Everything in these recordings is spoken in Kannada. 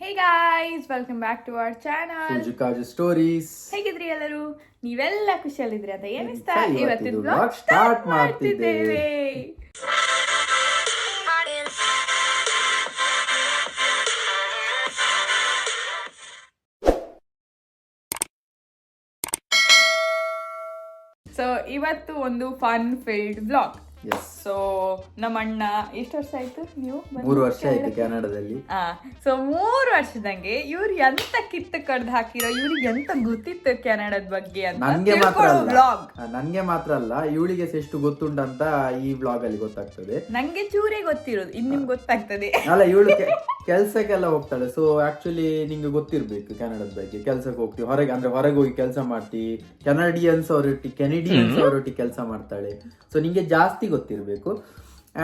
Hey guys, welcome back to our channel Pooji Kaju stories. ಹೇಗಿದ್ರಿ ಎಲ್ಲರೂ? ನೀವೆಲ್ಲ ಖುಷಿಯಲ್ಲಿದ್ರಿ ಅಂತ ಏನಿಸ್ತಾ? ಇವತ್ತಿನ ಇವತ್ತಿನ ಬ್ಲಾಗ್ vlog ಸ್ಟಾರ್ಟ್ start ಮಾಡ್ತಿದ್ದೇವೆ. ಸೊ ಇವತ್ತು ಒಂದು fun filled blog. Yes, so ನಮ್ಮ ಅಣ್ಣ ಎಷ್ಟು ವರ್ಷ ಆಯ್ತು ನೀವು 3 ವರ್ಷ ಆಯ್ತು ಕೆನಡಾದಲ್ಲಿ. ಸೊ 3 ವರ್ಷದಂಗೆ ಇವ್ರು ಎಂತ ಕಿತ್ತು ಕಡ್ದು ಹಾಕಿರೋ, ಇವ್ರಿಗೆ ಎಂತ ಗೊತ್ತಿತ್ತು ಕೆನಡಾದ ಬಗ್ಗೆ ಅಂತ ನನ್ಗೆ ಮಾತ್ರ ಬ್ಲಾಗ್. ನನ್ಗೆ ಮಾತ್ರ ಅಲ್ಲ, ಇವಳಿಗೆ ಎಷ್ಟು ಗೊತ್ತುಂಟಂತ ಈ ಬ್ಲಾಗ್ ಅಲ್ಲಿ ಗೊತ್ತಾಗ್ತದೆ. ನಂಗೆ ಚೂರೇ ಗೊತ್ತಿರೋದು, ಇನ್ ನಿಮ್ಗೆ ಗೊತ್ತಾಗ್ತದೆ. ಅಲ್ಲ, ಇವಳು ಕೆಲ್ಸಕ್ಕೆಲ್ಲ ಹೋಗ್ತಾಳೆ. ಸೊ ಆಕ್ಚುಲಿ ನಿಂಗೆ ಗೊತ್ತಿರ್ಬೇಕು ಕೆನಡಾದ ಬಗ್ಗೆ. ಕೆಲ್ಸಕ್ಕೆ ಹೋಗ್ತೀವಿ, ಹೊರಗೆ ಹೋಗಿ ಕೆಲಸ ಮಾಡ್ತೀವಿ. ಕೆನಡಿಯನ್ಸ್ ಅವರೊಟ್ಟಿಗೆ ಕೆಲಸ ಮಾಡ್ತಾಳೆ. ಸೊ ನಿಂಗೆ ಜಾಸ್ತಿ ಗೊತ್ತಿರ್ಬೇಕು.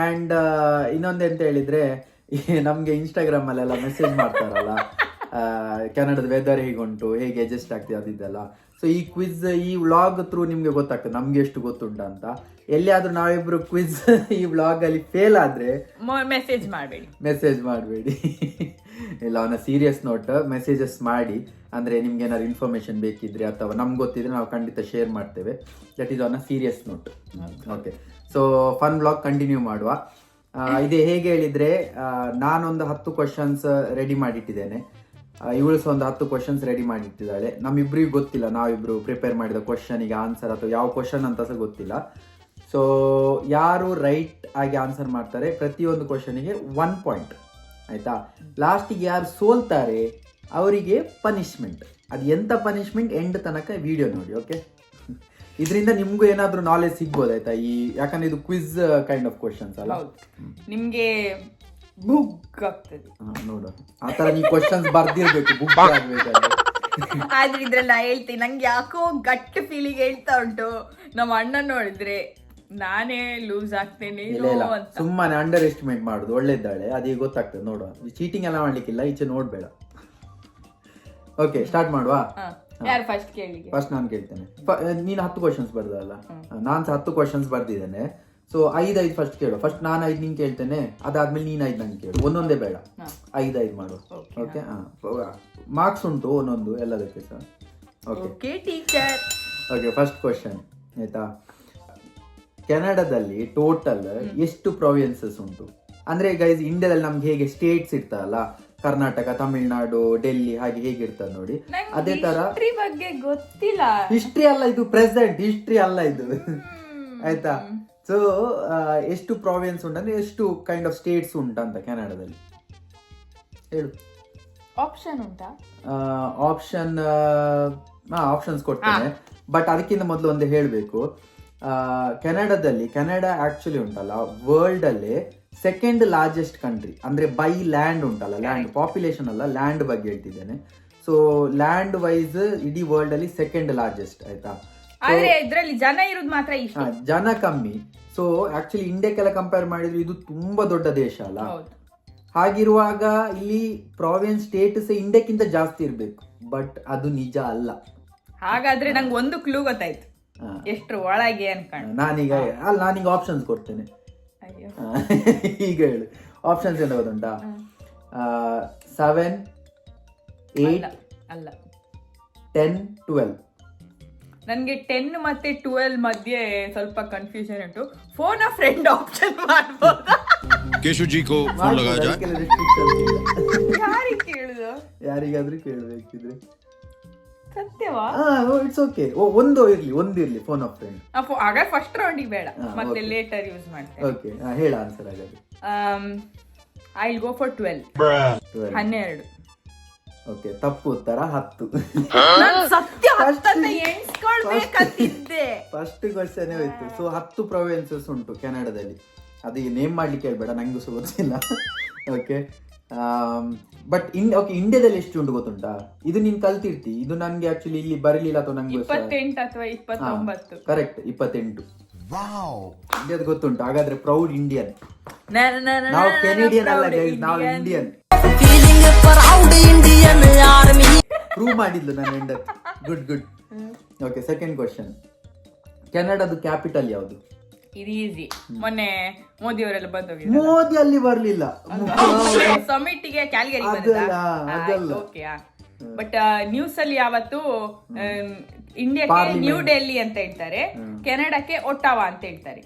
ಅಂಡ್ ಇನ್ನೊಂದು ಎಂತ ಹೇಳಿದ್ರೆ, ನಮ್ಗೆ ಇನ್ಸ್ಟಾಗ್ರಾಮ್ ಅಲ್ಲೆಲ್ಲ ಮೆಸೇಜ್ ಮಾಡ್ತಾರಲ್ಲ, ಕೆನಡಾದ ವೆದರ್ ಹೇಗುಂಟು, ಹೇಗೆ ಅಡ್ಜಸ್ಟ್ ಆಗ್ತದೆ ಅದಿದ್ದೆಲ್ಲ. ಸೊ ಈ ಕ್ವಿಜ್, ಈ ವ್ಲಾಗ್ ಥ್ರೂ ನಿಮ್ಗೆ ಗೊತ್ತಾಗ್ತದೆ ನಮ್ಗೆ ಎಷ್ಟು ಗೊತ್ತುಂಟ ಅಂತ. ಎಲ್ಲಿಯಾದ್ರೂ ನಾವಿಬ್ರು ಕ್ವಿಜ್ ಈ ವ್ಲಾಗ್ ಅಲ್ಲಿ ಫೇಲ್ ಆದ್ರೆ ಮೆಸೇಜ್ ಮಾಡಬೇಡಿ. ಇಲ್ಲ, ಅವನ ಸೀರಿಯಸ್ ನೋಟ್ ಮೆಸೇಜಸ್ ಮಾಡಿ. ಅಂದ್ರೆ ನಿಮ್ಗೆ ಏನಾದ್ರು ಇನ್ಫಾರ್ಮೇಶನ್ ಬೇಕಿದ್ರೆ ಅಥವಾ ನಮ್ಗೆ ಗೊತ್ತಿದ್ರೆ ನಾವು ಖಂಡಿತ ಶೇರ್ ಮಾಡ್ತೇವೆ. That is on a serious note. Okay, so fun vlog continue ಮಾಡುವ. ಇದೇ ಹೇಗೆ ಹೇಳಿದ್ರೆ, ನಾನೊಂದು 10 ಕ್ವಶನ್ಸ್ ರೆಡಿ ಮಾಡಿಟ್ಟಿದ್ದೇನೆ. ಇವಳು ಸಹ ಒಂದು 10 ಕ್ವಶನ್ಸ್ ರೆಡಿ ಮಾಡಿಟ್ಟಿದ್ದಾಳೆ. ನಮ್ಮಿಬ್ರಿಗೂ ಗೊತ್ತಿಲ್ಲ, ನಾವಿಬ್ರು ಪ್ರಿಪೇರ್ ಮಾಡಿದ ಕ್ವಶನಿಗೆ ಆನ್ಸರ್ ಅಥವಾ ಯಾವ ಕ್ವಶನ್ ಅಂತ ಸಹ ಗೊತ್ತಿಲ್ಲ. ಸೊ ಯಾರು ರೈಟ್ ಆಗಿ ಆನ್ಸರ್ ಮಾಡ್ತಾರೆ ಪ್ರತಿಯೊಂದು ಕ್ವಶನಿಗೆ 1 ಪಾಯಿಂಟ್, ಆಯ್ತಾ? ಲಾಸ್ಟಿಗೆ ಯಾರು ಸೋಲ್ತಾರೆ ಅವರಿಗೆ ಪನಿಷ್ಮೆಂಟ್. ಅದು ಎಂತ ಪನಿಷ್ಮೆಂಟ್ ಎಂಡ್ ತನಕ ವಿಡಿಯೋ ನೋಡಿ. ಓಕೆ, ಇದರಿಂದ ನಿಮ್ಗೂ ಏನಾದ್ರೂ ನಾಲೆಜ್ ಸಿಗ್ಬೋದು, ಆಯ್ತಾ? ಯಾಕಂದ್ರೆ ಇದು ಕ್ವಿಜ್ ಕೈಂಡ್ ಆಫ್ ಕ್ವಶನ್ಸ್ ಅಲ್ಲ, ನಿಮ್ಗೆ ಬುಕ್ ಆಗ್ತದೆ. ನೋಡು, ಆತರ ನೀವು ಕ್ವಶನ್ಸ್ ಬರ್ದಿರ್ಬೇಕು, ಬುಕ್ ಆಗ್ಬೇಕಾದ್ರೆ. ಆದ್ರೆ ಇದ್ರಲ್ಲ ಹೇಳ್ತೀನಿ, ನಂಗೆ ಯಾಕೋ ಗಟ್ ಫೀಲಿಂಗ್ ಹೇಳ್ತಾ ಉಂಟು. ನಮ್ಮ ಅಣ್ಣ ನೋಡಿದ್ರೆ ನಾನೇ ಲೂಸ್ ಆಗ್ತೇನೆ ಅಂತ. ಸುಮ್ಮನೆ ಅಂಡರ್ ಎಸ್ಟಿಮೇಟ್ ಮಾಡುದು. ಒಳ್ಳೆದಾಳೆ, ಅದೀಗ ಗೊತ್ತಾಗ್ತದೆ. ನೋಡುವ, ಚೀಟಿಂಗ್ ಎಲ್ಲ ಮಾಡ್ಲಿಕ್ಕಿಲ್ಲ, ಈಚೆ ನೋಡ್ಬೇಡ. ಓಕೆ, ಸ್ಟಾರ್ಟ್ ಮಾಡುವ. ಯಾರು ಫಸ್ಟ್ ಕೇಳಿ? ಫಸ್ಟ್ ನಾನು ಕೇಳ್ತೇನೆ. ನೀನು 10 ಕ್ವಶನ್ಸ್ ಬರ್ದಲ್ಲ, ನಾನು 10 ಕ್ವಶನ್ಸ್ ಬರ್ದಿದ್ದೇನೆ. ಸೊ 5 ಫಸ್ಟ್ ಕೇಳು. ಫಸ್ಟ್ ನಾನು 5 ನಿಂಗೆ ಕೇಳ್ತೇನೆ, ಅದಾದ್ಮೇಲೆ ನೀನು 5 ನಂಗೆ ಕೇಳು. ಒಂದೊಂದೇ ಬೇಡ, 5 ಮಾಡು. ಓಕೆ, ಮಾರ್ಕ್ಸ್ ಉಂಟು ಒಂದೊಂದು ಎಲ್ಲದಕ್ಕೆ ಸಹ. Okay teacher. Okay, first question, ಆಯ್ತಾ? ಕೆನಡಾದಲ್ಲಿ ಟೋಟಲ್ ಎಷ್ಟು ಪ್ರೊವಿನ್ಸಸ್ ಉಂಟು? ಅಂದ್ರೆ ಗೈಸ್, ಇಂಡಿಯಾದಲ್ಲಿ ನಮ್ಗೆ ಹೇಗೆ ಸ್ಟೇಟ್ಸ್ ಇರ್ತಾರಲ್ಲ, ಕರ್ನಾಟಕ, ತಮಿಳುನಾಡು, ಡೆಲ್ಲಿ, ಹಾಗೆ ಹೇಗಿರ್ತದೆ ನೋಡಿ, ಅದೇ ತರ. ಬಗ್ಗೆ ಗೊತ್ತಿಲ್ಲ. ಹಿಸ್ಟ್ರಿ ಅಲ್ಲ ಇದು, ಪ್ರೆಸೆಂಟ್ ಹಿಸ್ಟ್ರಿ ಅಲ್ಲ ಇದು, ಆಯ್ತಾ? ಸೊ ಎಷ್ಟು ಪ್ರಾವಿನ್ಸ್ ಉಂಟಂದ್ರೆ ಎಷ್ಟು ಕೈಂಡ್ ಆಫ್ ಸ್ಟೇಟ್ಸ್ ಉಂಟಂತ ಕೆನಡಾದಲ್ಲಿ ಹೇಳು. ಆಪ್ಷನ್ ಉಂಟಾ? ಆಪ್ಷನ್ಸ್ ಕೊಡ್ತೇನೆ, ಬಟ್ ಅದಕ್ಕಿಂತ ಮೊದಲು ಒಂದು ಹೇಳಬೇಕು. ಕೆನಡಾ ಆಕ್ಚುಲಿ ಉಂಟಲ್ಲ, ವರ್ಲ್ಡ್ ಅಲ್ಲಿ ಸೆಕೆಂಡ್ ಲಾರ್ಜೆಸ್ಟ್ ಕಂಟ್ರಿ. ಅಂದ್ರೆ ಬೈ ಲ್ಯಾಂಡ್ ಉಂಟಲ್ಲ, ಲ್ಯಾಂಡ್ ಪಾಪ್ಯುಲೇಷನ್ ಅಲ್ಲ, ಲ್ಯಾಂಡ್ ಬಗ್ಗೆ ಹೇಳ್ತಿದ್ದೇನೆ. ಸೊ ಲ್ಯಾಂಡ್ ವೈಸ್ ಇಡೀ ವರ್ಲ್ಡ್ ಅಲ್ಲಿ ಸೆಕೆಂಡ್ ಲಾರ್ಜೆಸ್ಟ್, ಆಯ್ತಾ? ಆದ್ರೆ ಇದ್ರಲ್ಲಿ ಜನ ಇರೋದು ಮಾತ್ರ ಇಷ್ಟು, ಜನ ಕಮ್ಮಿ. ಸೊ ಆಕ್ಚುಲಿ ಇಂಡಿಯಾಕ್ಕೆಲ್ಲ ಕಂಪೇರ್ ಮಾಡಿದ್ರೆ ಇದು ತುಂಬಾ ದೊಡ್ಡ ದೇಶ ಅಲ್ಲ. ಹಾಗಿರುವಾಗ ಇಲ್ಲಿ ಪ್ರಾವಿನ್ಸ್ ಸ್ಟೇಟ್ಸ್ ಇಂಡಿಯಾಕ್ಕಿಂತ ಜಾಸ್ತಿ ಇರ್ಬೇಕು, ಬಟ್ ಅದು ನಿಜ ಅಲ್ಲ. ಹಾಗಾದ್ರೆ ನಂಗೆ ಒಂದು ಕ್ಲೂ ಗೊತ್ತಾಯ್ತು, ಎಷ್ಟು ಒಳಗೆ ಅನ್ಕೊಂಡು. ನಾನೀಗ ಆಪ್ಷನ್ಸ್ ಕೊಡ್ತೇನೆ. ಈಗ ಹೇಳು ಆಪ್ಷನ್ಸ್ ಎಂತ ಗೊತ್ತುಂಟಾ? 7, 8 ಅಲ್ಲ 10, 12. ನನ್ಗೆ 10 ಮತ್ತೆ 12 ಮಧ್ಯೆ ಸ್ವಲ್ಪ ಕನ್ಫ್ಯೂಷನ್ ಉಂಟು. ಫೋನ್ ಆ ಫ್ರೆಂಡ್ ಆಪ್ಷನ್ ಮಾಡ್ಬೋದಾ? ಯಾರಿಗೆ ಕೇಳುದು? ಯಾರಿಗಾದ್ರೂ ಕೇಳಬೇಕಿದ್ರೆ ಸತ್ಯವಾ? It's okay. ಒಂದು ಇರ್ಲಿ ಫೋನ್ ಆಫ್ ಫ್ರೆಂಡ್. ಆಗ ಫಸ್ಟ್ ರೌಂಡಿಗೆ ಬೇಡ, ಮತ್ತೆ ಲೇಟರ್ ಯೂಸ್ ಮಾಡ್ತೇನೆ. ಓಕೆ, ಹೇಳ ಆನ್ಸರ್ ಹಾಗಾದ್ರೆ. I will go for 12. 12. Okay, ತಪ್ಪು ಉತ್ತರ 10. ಸತ್ಯ 10 ಎಣಿಸ್ಕೊಳ್ಬೇಕಂತಿದ್ದೆ. ಫಸ್ಟ್ ಕ್ವಶನ್ ಹೋಯ್ತು. ಸೊ 10 ಪ್ರೊವಿನ್ಸಸ್ ಉಂಟು ಕೆನಡಾದಲ್ಲಿ. ಅದೀಗ ನೇಮ್ ಮಾಡ್ಲಿಕ್ಕೆ ಹೇಳ್ಬೇಡ, ನಂಗೂ ಸಹ ಗೊತ್ತಿಲ್ಲ. ಓಕೆ, ಬಟ್ ಇಂಡಿಯಾದಲ್ಲಿ ಎಷ್ಟು ಉಂಟು ಗೊತ್ತುಂಟಾ? ಇದು ನೀನ್ ಕಲ್ತಿರ್ತಿ, ಇದು ನನ್ಗೆ ಆಕ್ಚುಲಿ ಇಲ್ಲಿ ಬರಲಿಲ್ಲ, ಅಥವಾ ನಂಗೆ 28 ಅಥವಾ 29. ಕರೆಕ್ಟ್, 28. ಇಂಡಿಯಾದ ಗೊತ್ತುಂಟು. ಹಾಗಾದ್ರೆ ಪ್ರೌಡ್ ಇಂಡಿಯನ್. ನಾವು ಕೆನಡಿಯನ್ ಅಲ್ಲ ಗೈಸ್, ನಾವು ಇಂಡಿಯನ್. ಪ್ರೂವ್ ಮಾಡಿದ್ಲು ನನ್ನ ಹೆಂಡತಿ. ಗುಡ್. Okay, second question. ಕೆನಡಾದ ಕ್ಯಾಪಿಟಲ್ ಯಾವುದು? ಇದು ಈಸಿ. ಮೊನ್ನೆ ಮೋದಿ ಅವರೆಲ್ಲ ಬಂದೋಗಿದ್ರು, ಮೋದಿ ಅಲ್ಲಿ ಬರ್ಲಿಲ್ಲ, ಸಮಿಟ್ಗೆ ಕ್ಯಾಲ್ಗರಿ ಓಕೆ. ಬಟ್ ನ್ಯೂಸ್ ಅಲ್ಲಿ ಯಾವತ್ತು ಇಂಡಿಯಾಕ್ಕೆ ನ್ಯೂ ಡೆಲ್ಲಿ ಅಂತ ಹೇಳ್ತಾರೆ, ಕೆನಡಾಕ್ಕೆ ಒಟ್ಟಾವಾ ಅಂತ ಹೇಳ್ತಾರೆ.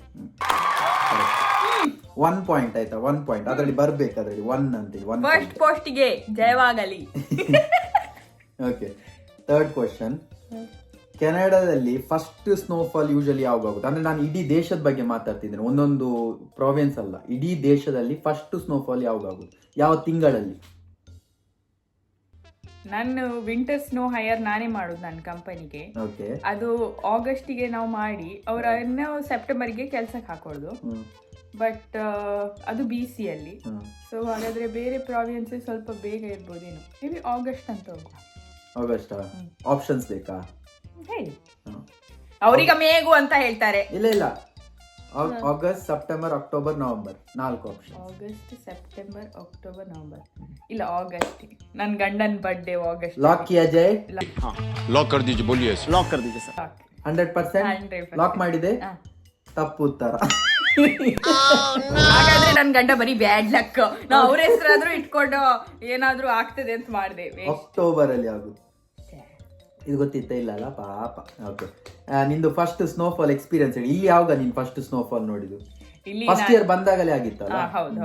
1 ಪಾಯಿಂಟ್ ಆಯ್ತಾ, 1 ಪಾಯಿಂಟ್ ಅದ್ರಲ್ಲಿ ಬರ್ಬೇಕು, ಅದ್ರಲ್ಲಿ 1 ಅಂತೇಳಿ. ಫಸ್ಟ್ ಪೋಸ್ಟ್ಗೆ ಜಯವಾಗಲಿ. Okay, third question. ಕೆನಡಾದಲ್ಲಿ ಫಸ್ಟ್ ಸ್ನೋಫಾಲ್ ಯೂಶಲಿ ಯಾವಾಗ ಆಗುತ್ತೆ? ಅಂದ್ರೆ ನಾನು ಇಡೀ ದೇಶದ ಬಗ್ಗೆ ಮಾತಾಡ್ತಿದ್ದೇನೆ, ಒಂದೊಂದು ಪ್ರಾವಿನ್ಸ್ ಅಲ್ಲ, ಇಡೀ ದೇಶದಲ್ಲಿ ಫಸ್ಟ್ ಸ್ನೋಫಾಲ್ ಯಾವಾಗ ಆಗುತ್ತೆ, ಯಾವ ತಿಂಗಳಲ್ಲಿ? ನಾನು ವಿಂಟರ್ ಸ್ನೋ ಹೈಯರ್ ನಾನೇ ಮಾಡೋದು ನನ್ನ ಕಂಪನಿಗೆ. ಅದು ಆಗಸ್ಟಿಗೆ ನಾವು ಮಾಡಿ ಅವರನ್ನು ಸೆಪ್ಟೆಂಬರ್ಗೆ ಕೆಲ್ಸಕ್ಕೆ ಹಾಕೊಳ್ಳೋದು. ಬಟ್ ಅದು BC ಅಲ್ಲಿ. ಸೊ ಹಾಗಾದ್ರೆ ಬೇರೆ ಪ್ರಾವಿನ್ಸ್ ಸ್ವಲ್ಪ ಬೇಗ ಇರ್ಬೋದೇನೋ, ಮೇ ಬಿ ಆಗಸ್ಟ್ ಅಂತ ಹೋಗುವ. ಆಗಸ್ಟ್ ಆಪ್ಷನ್ಸ್ ಬೇಕಾ? ಹೇಳಿ, ಅವ್ರೀಗ ಮೇಗು ಅಂತ ಹೇಳ್ತಾರೆ. ಇಲ್ಲ, August, September, October, November, 4 option. August, September, October, November. ಇಲ್ಲ, ಆಗಸ್ಟ್. ನನ್ನ ಗಂಡನ ಬರ್ಡೇ ಆಗಸ್ಟ್. ಲಾಕ್ ಕಿಯಾ ಜಾಯ್? ಲಾಕ್ ಕರ್ ದೀಜಿಯೇ, ಬೋಲಿಯೇ ಸರ್. ಲಾಕ್ ಕರ್ ದೀಜಿಯೇ ಸರ್. 100% ಲಾಕ್ ಮಾಡಿದೆ? ತಪ್ಪು ಉತ್ತರ. ಹಾಗಾದ್ರೆ ನನ್ ಗಂಡ ಬರೀ ಬ್ಯಾಡ್ ಲಕ್. ನಾವು ಅವ್ರ ಹೆಸರಾದ್ರೂ ಇಟ್ಕೊಂಡು ಏನಾದ್ರೂ ಆಗ್ತದೆ ಅಂತ ಮಾಡಿದೆ. ಅಕ್ಟೋಬರ್ ಅಲ್ಲಿ ಆಗುತ್ತೆ. ಇದು ಗೊತ್ತಿತ್ತ? ಇಲ್ಲ ಅಲ್ಲ ಪಾಪ. ಓಕೆ, ನಿಂದು ಫಸ್ಟ್ ಸ್ನೋಫಾಲ್ ಎಕ್ಸ್ಪೀರಿಯನ್ಸ್ ಹೇಳಿ. ಇಲ್ಲಿ ಯಾವಾಗ ನೀನ್ ಫಸ್ಟ್ ಸ್ನೋಫಾಲ್ ನೋಡಿದ್ದು? ಫಸ್ಟ್ ಇಯರ್ ಬಂದಾಗಲೇ ಆಗಿತ್ತಲ್ಲ? ಹೌದು,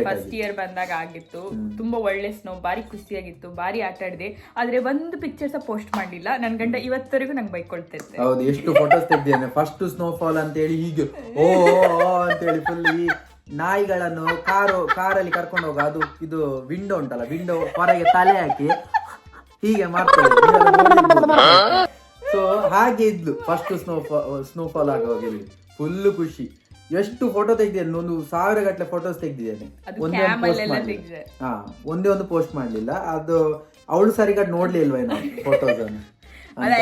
ಫಸ್ಟ್ ಇಯರ್ ಬಂದಾಗ ಆಗಿತ್ತು. ತುಂಬಾ ಒಳ್ಳೆ ಸ್ನೋ, ಬಾರಿ ಖುಷಿಯಾಗಿತ್ತು, ಬಾರಿ ಆಟ ಆಡಿದೆ. ಆದ್ರೆ ಒಂದು ಪಿಕ್ಚರ್ಸ್ ಪೋಸ್ಟ್ ಮಾಡ್ಲಿಲ್ಲ. ನನ್ ಗಂಡ ಇವತ್ತವರೆಗೂ ನಂಗೆ ಬೈಕೊಳ್ತಿರ್ತೆ. ಹೌದು, ಎಷ್ಟು ಫೋಟೋಸ್ ತೆಗ್ದಿದ್ದೇನೆ ಫಸ್ಟ್ ಸ್ನೋಫಾಲ್ ಅಂತ ಹೇಳಿ. ಹೀಗೆ ಓ ಅಂತೇಳಿ ಫುಲ್ ಈ ನಾಯಿಗಳನ್ನು ಕಾರಲ್ಲಿ ಕರ್ಕೊಂಡು ಹೋಗ, ಅದು ಇದು ವಿಂಡೋ ಉಂಟಲ್ಲ, ವಿಂಡೋ ಹೊರಗೆ ತಲೆ ಹಾಕಿ ಹೀಗೆ ಮಾಡ್ತಾರೆ. ಸೊ ಹಾಗೆ ಇದ್ಲು ಫಸ್ಟ್ ಸ್ನೋಫಾಲ್ ಆಗೋಗಿ ಫುಲ್ ಖುಷಿ. ಎಷ್ಟು ಫೋಟೋ ತೆಗ್ದಿದ್ದೇನೆ, 1,000 ಗಟ್ಟಲೆ ಫೋಟೋಸ್ ತೆಗ್ದಿದ್ದೇನೆ. ಒಂದೇ ಒಂದು ಪೋಸ್ಟ್ ಮಾಡ್ಲಿಲ್ಲ. ಅದು ಅವಳು ಸರಿಗಾಡ್ ನೋಡ್ಲಿಲ್ವೇನೋ ಫೋಟೋಸ್ ಅನ್ನು.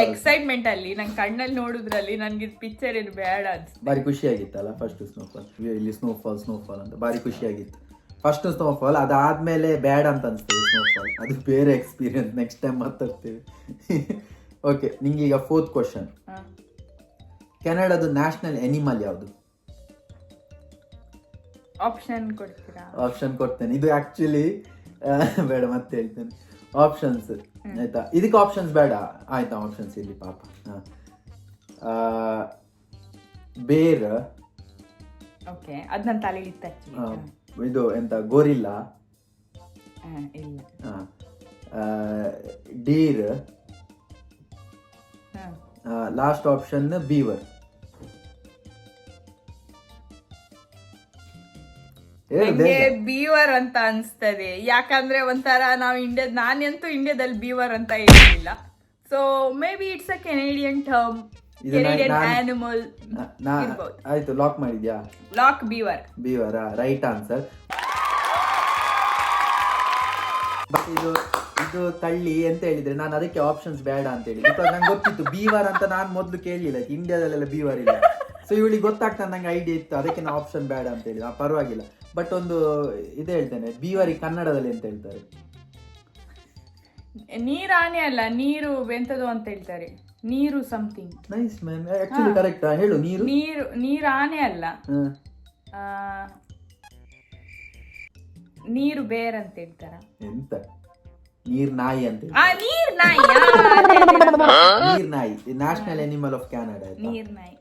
ಎಕ್ಸೈಟ್ಮೆಂಟ್ ಅಲ್ಲಿ ನನ್ ಕಣ್ಣಲ್ಲಿ ನೋಡುದ್ರಲ್ಲಿ ನನ್ಗೆ ಪಿಕ್ಚರ್ ಏನು ಬೇಡ ಅನ್ಸುತ್ತೆ. ಬಾರಿ ಖುಷಿ ಆಗಿತ್ತಲ್ಲ ಫಸ್ಟ್ ಸ್ನೋಫಾಲ್. ಇಲ್ಲಿ ಸ್ನೋಫಾಲ್ ಅಂತ ಬಾರಿ ಖುಷಿ ಆಗಿತ್ತು ಫಸ್ಟ್ ಸ್ನೋಫಾಲ್. ಅದಾದ್ಮೇಲೆ ಬ್ಯಾಡ್ ಅಂತ ಅನ್ಸ್ತದೆ ಸ್ನೋಫಾಲ್, ಅದು ಬೇರೆ ಎಕ್ಸ್ಪೀರಿಯನ್ಸ್. ನೆಕ್ಸ್ಟ್ ಟೈಮ್ ಮಾತಾಡ್ತೀವಿ. ಓಕೆ, ನಿಂಗೆ ಈಗ 4th ಕ್ವಶನ್. ಕೆನಡಾದ ನ್ಯಾಷನಲ್ ಅನಿಮಲ್ ಯಾವುದು? ಆಪ್ಷನ್ ಕೊಡ್ತೀರಾ? ಆಪ್ಷನ್ ಕೊಡ್ತೇನೆ. ಇದು ಆಕ್ಚುಲಿ ಬೇಡ, ಮತ್ತೆ ಹೇಳ್ತೇನೆ ಆಪ್ಷನ್ಸ್ ಆಯ್ತಾ. ಇದಕ್ಕೆ ಆಪ್ಷನ್ಸ್ ಬೇಡ ಆಯ್ತಾ? ಆಪ್ಷನ್ಸ್ ಇಲ್ಲಿ ಪಾಪ. ಬೇರ್, ಓಕೆ, ಅದ್ ನನ್ನ ತಲೆಯಲ್ಲಿ ಇತ್ತು. ಇದು ಎಂತ gorilla, Deere, last option beaver. Beaver ಅಂತ ಅನ್ಸ್ತದೆ, ಯಾಕಂದ್ರೆ ಒಂಥರ ನಾವು ನಾನಂತೂ ಇಂಡಿಯಾದಲ್ಲಿ ಬೀವರ್ ಅಂತ ಹೇಳಿಲ್ಲ. So may be it's a Canadian term, Canadian animal. ಆಯ್ತು, ಲಾಕ್ ಮಾಡಿದ್ಯಾ? Lock, beaver. Beaver right answer. But ಇದು ತಳ್ಳಿ ಎಂತ ಹೇಳಿದ್ರೆ, ನಾನು ಅದಕ್ಕೆ ಆಪ್ಷನ್ಸ್ ಬೇಡ ಅಂತ ಹೇಳಿ. ಬಿಕಾಸ್ ನಂಗೆ ಗೊತ್ತಿತ್ತು ಬೀವರ್ ಅಂತ. ನಾನು ಮೊದಲು ಕೇಳಲಿಲ್ಲ, ಇಂಡಿಯಾದಲ್ಲೆಲ್ಲ ಬೀವರ್ ಇಲ್ಲ. ಸೊ ಇವಳಿಗೆ ಗೊತ್ತಾಗ್ತದೆ, ನಂಗೆ ಐಡಿಯಾ ಇತ್ತು, ಅದಕ್ಕೆ ನಾನು ಆಪ್ಷನ್ ಬೇಡ ಅಂತ ಹೇಳಿ. ಪರವಾಗಿಲ್ಲ. ಬಟ್ ಒಂದು ಇದು ಹೇಳ್ತೇನೆ, ಬೀವರಿಗೆ ಕನ್ನಡದಲ್ಲಿ ಎಂತ ಹೇಳ್ತಾರೆ? ನೀರಾನೆ ಅಲ್ಲ, ನೀರು ಎಂತದು ಅಂತ ಹೇಳ್ತಾರೆ. ನೀರು something. Nice ma'am, actually correct. ಹೇಳು. ನೀರಾನೆ ಅಲ್ಲ, ನೀರು ಬೇರ್ ಅಂತ ಹೇಳ್ತಾರ. ಎಂತ ನೀರ್ ನಾಯಿ ಅಂತ? ನೀರ್ ನಾಯಿ, ನೀರ್ ನಾಯಿ ನ್ಯಾಷನಲ್ ಅನಿಮಲ್ ಆಫ್ ಕ್ಯಾನಡಾ. ನೀರ್ ನಾಯಿ.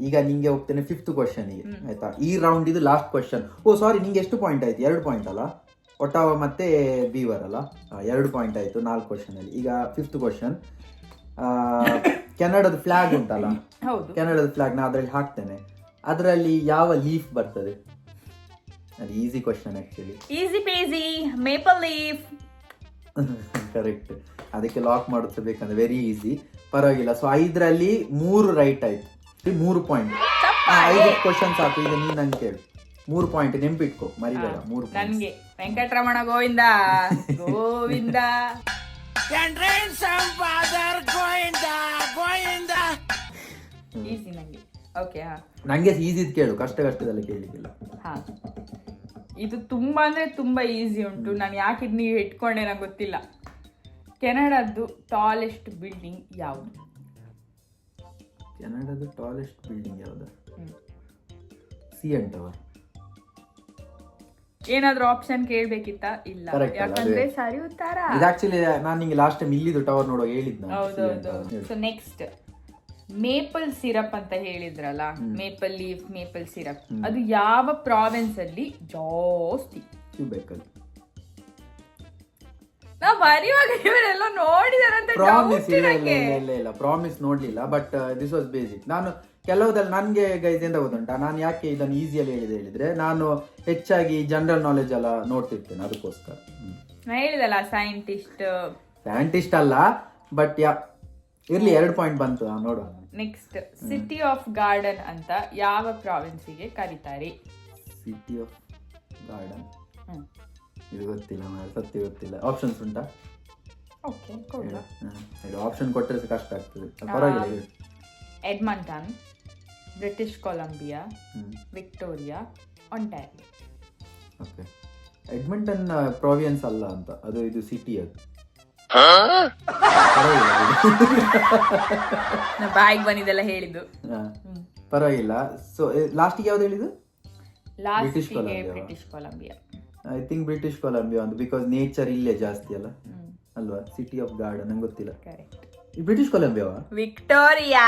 ಈಗ ನಿಂಗೆ ಹೋಗ್ತೇನೆ 5th ಕ್ವಶನ್ ಗೆ ಆಯ್ತಾ. ಈ ರೌಂಡ್ ಇದು ಲಾಸ್ಟ್ ಕ್ವಶನ್. ಓ ಸಾರಿ, ನಿಂಗೆ ಎಷ್ಟು ಪಾಯಿಂಟ್ ಆಯ್ತು? 2 ಪಾಯಿಂಟ್ ಅಲ್ಲ, ಒಟ್ಟಾವ ಮತ್ತೆ ಬೀವರ್ ಅಲ್ಲ. 2 ಪಾಯಿಂಟ್ ಆಯ್ತು 4 ಕ್ವಶನ್ ಅಲ್ಲಿ. ಈಗ 5th ಕ್ವಶನ್. ಕೆನಡಾದ ಫ್ಲಾಗ್ ಉಂಟಲ್ಲ, ಕೆನಡಾದ ಫ್ಲಾಗ್ ನಾ ಅದ್ರಲ್ಲಿ ಹಾಕ್ತೇನೆ. ಅದರಲ್ಲಿ ಯಾವ ಲೀಫ್ ಬರ್ತದೆ? ಅದು easy question actually. Easy peasy, maple leaf. Correct. ಅದಕ್ಕೆ ಲಾಕ್ ಮಾಡುತ್ತೆ ಬೇಕಂದ್ರೆ ವೆರಿ ಈಸಿ, ಪರವಾಗಿಲ್ಲ. ಸೊ 5ರಲ್ಲಿ 3 ರೈಟ್ ಆಯ್ತು, 3 ಪಾಯಿಂಟ್. 5 ಕ್ವಶನ್ ಸಾಕು. ಈಗ ನೀನ್ ನಂಗೆ ಕೇಳು. 3 ಪಾಯಿಂಟ್ ನೆನ್ಪಿಟ್ಕೋ, ಮರಿಬೇಡ. 3 ನನ್ಗೆ ವೆಂಕಟರಮಣ ಗೋವಿಂದ ಗೋವಿಂದ. ಈಸಿ ನಂಗೆ. ಓಕೆ, ನಂಗೆ ಈಸಿ ಕೇಳು, ಕಷ್ಟದಲ್ಲ ಕೇಳಿದಿಲ್ಲ. ಇದು ತುಂಬಾ ಅಂದ್ರೆ ತುಂಬಾ ಈಸಿ ಉಂಟು. ನಾನು ಯಾಕೆ ನೀವು ಇಟ್ಕೊಂಡೆ ನಂಗೆ ಗೊತ್ತಿಲ್ಲ. ಕೆನಡಾದ್ದು ಟಾಲೆಸ್ಟ್ ಬಿಲ್ಡಿಂಗ್ ಯಾವುದು? ಕೆನಡಾದ ಟಾಲೆಸ್ಟ್ ಬಿಲ್ಡಿಂಗ್ ಯಾವುದು? CN Tower. ಏನಾದ್ರೂ ಆಪ್ಷನ್ ಕೇಳ್ಬೇಕಿತ್ತ? ಇಲ್ಲ, Correct ಅಲ್ಲ, ಯಾಕಂದ್ರೆ ಅದೇ. ಸರಿ ಉತ್ತರ. ಇದು ಆಕ್ಚುಲಿ ನಾನು ನಿಂಗೆ ಲಾಸ್ಟ್ ಟೈಮ್ ಇಲ್ಲಿದು ಟವರ್ ನೋಡುವಾಗ ಹೇಳಿದ್ನ. ಹೌದೌದು. ಸೊ ನೆಕ್ಸ್ಟ್ ಮೇಪಲ್ ಸಿರಪ್ ಅಂತ ಹೇಳಿದ್ರಲ್ಲ, ಮೇಪಲ್ ಲೀಫ್, ಮೇಪಲ್ ಸಿರಪ್, ಅದು ಯಾವ ಪ್ರಾವಿನ್ಸ್ ಅಲ್ಲಿ ಜಾಸ್ತಿ? ಕ್ಯೂಬೆಕ್ ಅಲ್ಲಿ. ನಾವ್ ಬರೆಯುವಾಗ ಇವರೆಲ್ಲ ನೋಡಿದಾರಂತ ಪ್ರಾಮಿಸ್ ಇಲ್ಲ ಪ್ರಾಮಿಸ್ ನೋಡ್ಲಿಲ್ಲ, ಬಟ್ ದಿಸ್ ವಾಸ್ ಬೇಸಿಕ್. ನಾನು ಕೆಲವುದಲ್ಲಿ ನನ್ಗೆ ಗೈಸ್ ಎಂತ ಗೊತ್ತುಂಟಾ, ನಾನು ಯಾಕೆ ಇದನ್ನು ಈಸಿಯಲ್ಲಿ ಹೇಳಿದ್ರೆ ನಾನು ಹೆಚ್ಚಾಗಿ ಜನರಲ್ ನಾಲೆಜ್ ಎಲ್ಲ ನೋಡ್ತಿರ್ತೇನೆ, ಅದಕ್ಕೋಸ್ಕರ. ನಾ ಹೇಳಿದಲ್ಲ ಸೈಂಟಿಸ್ಟ್ ಅಲ್ಲ, ಬಟ್ ಇರ್ಲಿ 2 ಪಾಯಿಂಟ್ ಬಂತು, ನೋಡುವ. ನೆಕ್ಸ್ಟ್ ಸಿಟಿ ಆಫ್ ಗಾರ್ಡನ್ ಅಂತ ಯಾವ ಪ್ರಾವಿನ್ಸಿಗೆ ಕರೀತಾರೆ? ಸಿಟಿ ಆಫ್ ಗಾರ್ಡನ್ ಇದು ಗೊತ್ತಿಲ್ಲ, ಸತ್ಯ ಗೊತ್ತಿಲ್ಲ. ಆಪ್ಷನ್ಸ್ ಉಂಟಾ? ಓಕೆ, ಕೊಡುವ. ಆಪ್ಷನ್ ಕೊಟ್ಟರೆ ಕಷ್ಟ ಆಗ್ತದೆ, ಪರವಾಗಿಲ್ಲ. Edmonton, British Columbia, Victoria, Ontario. Okay, Edmonton province ಅಲ್ಲ ಅಂತ, ಅದು ಇದು ಸಿಟಿ. ಅದು ಬಾಯಿಗೆ ಬಂದಿದ್ದೆಲ್ಲ ಹೇಳಿದ್ದು. ಪರವಾಗಿಲ್ಲ. ಸೊ ಲಾಸ್ಟಿಗೆ ಯಾವ್ದು ಹೇಳಿದ್ದು? British Columbia. I think British Columbia ಅಂತ, ಬಿಕಾಸ್ ನೇಚರ್ ಇಲ್ಲೇ ಜಾಸ್ತಿ ಅಲ್ಲ, ಅಲ್ವಾ? ಸಿಟಿ ಆಫ್ ಗಾರ್ಡನ್ ನಂಗೆ ಗೊತ್ತಿಲ್ಲ. ಬ್ರಿಟಿಷ್ ಕೊಲಂಬಿಯಾವಾ? ವಿಕ್ಟೋರಿಯಾ.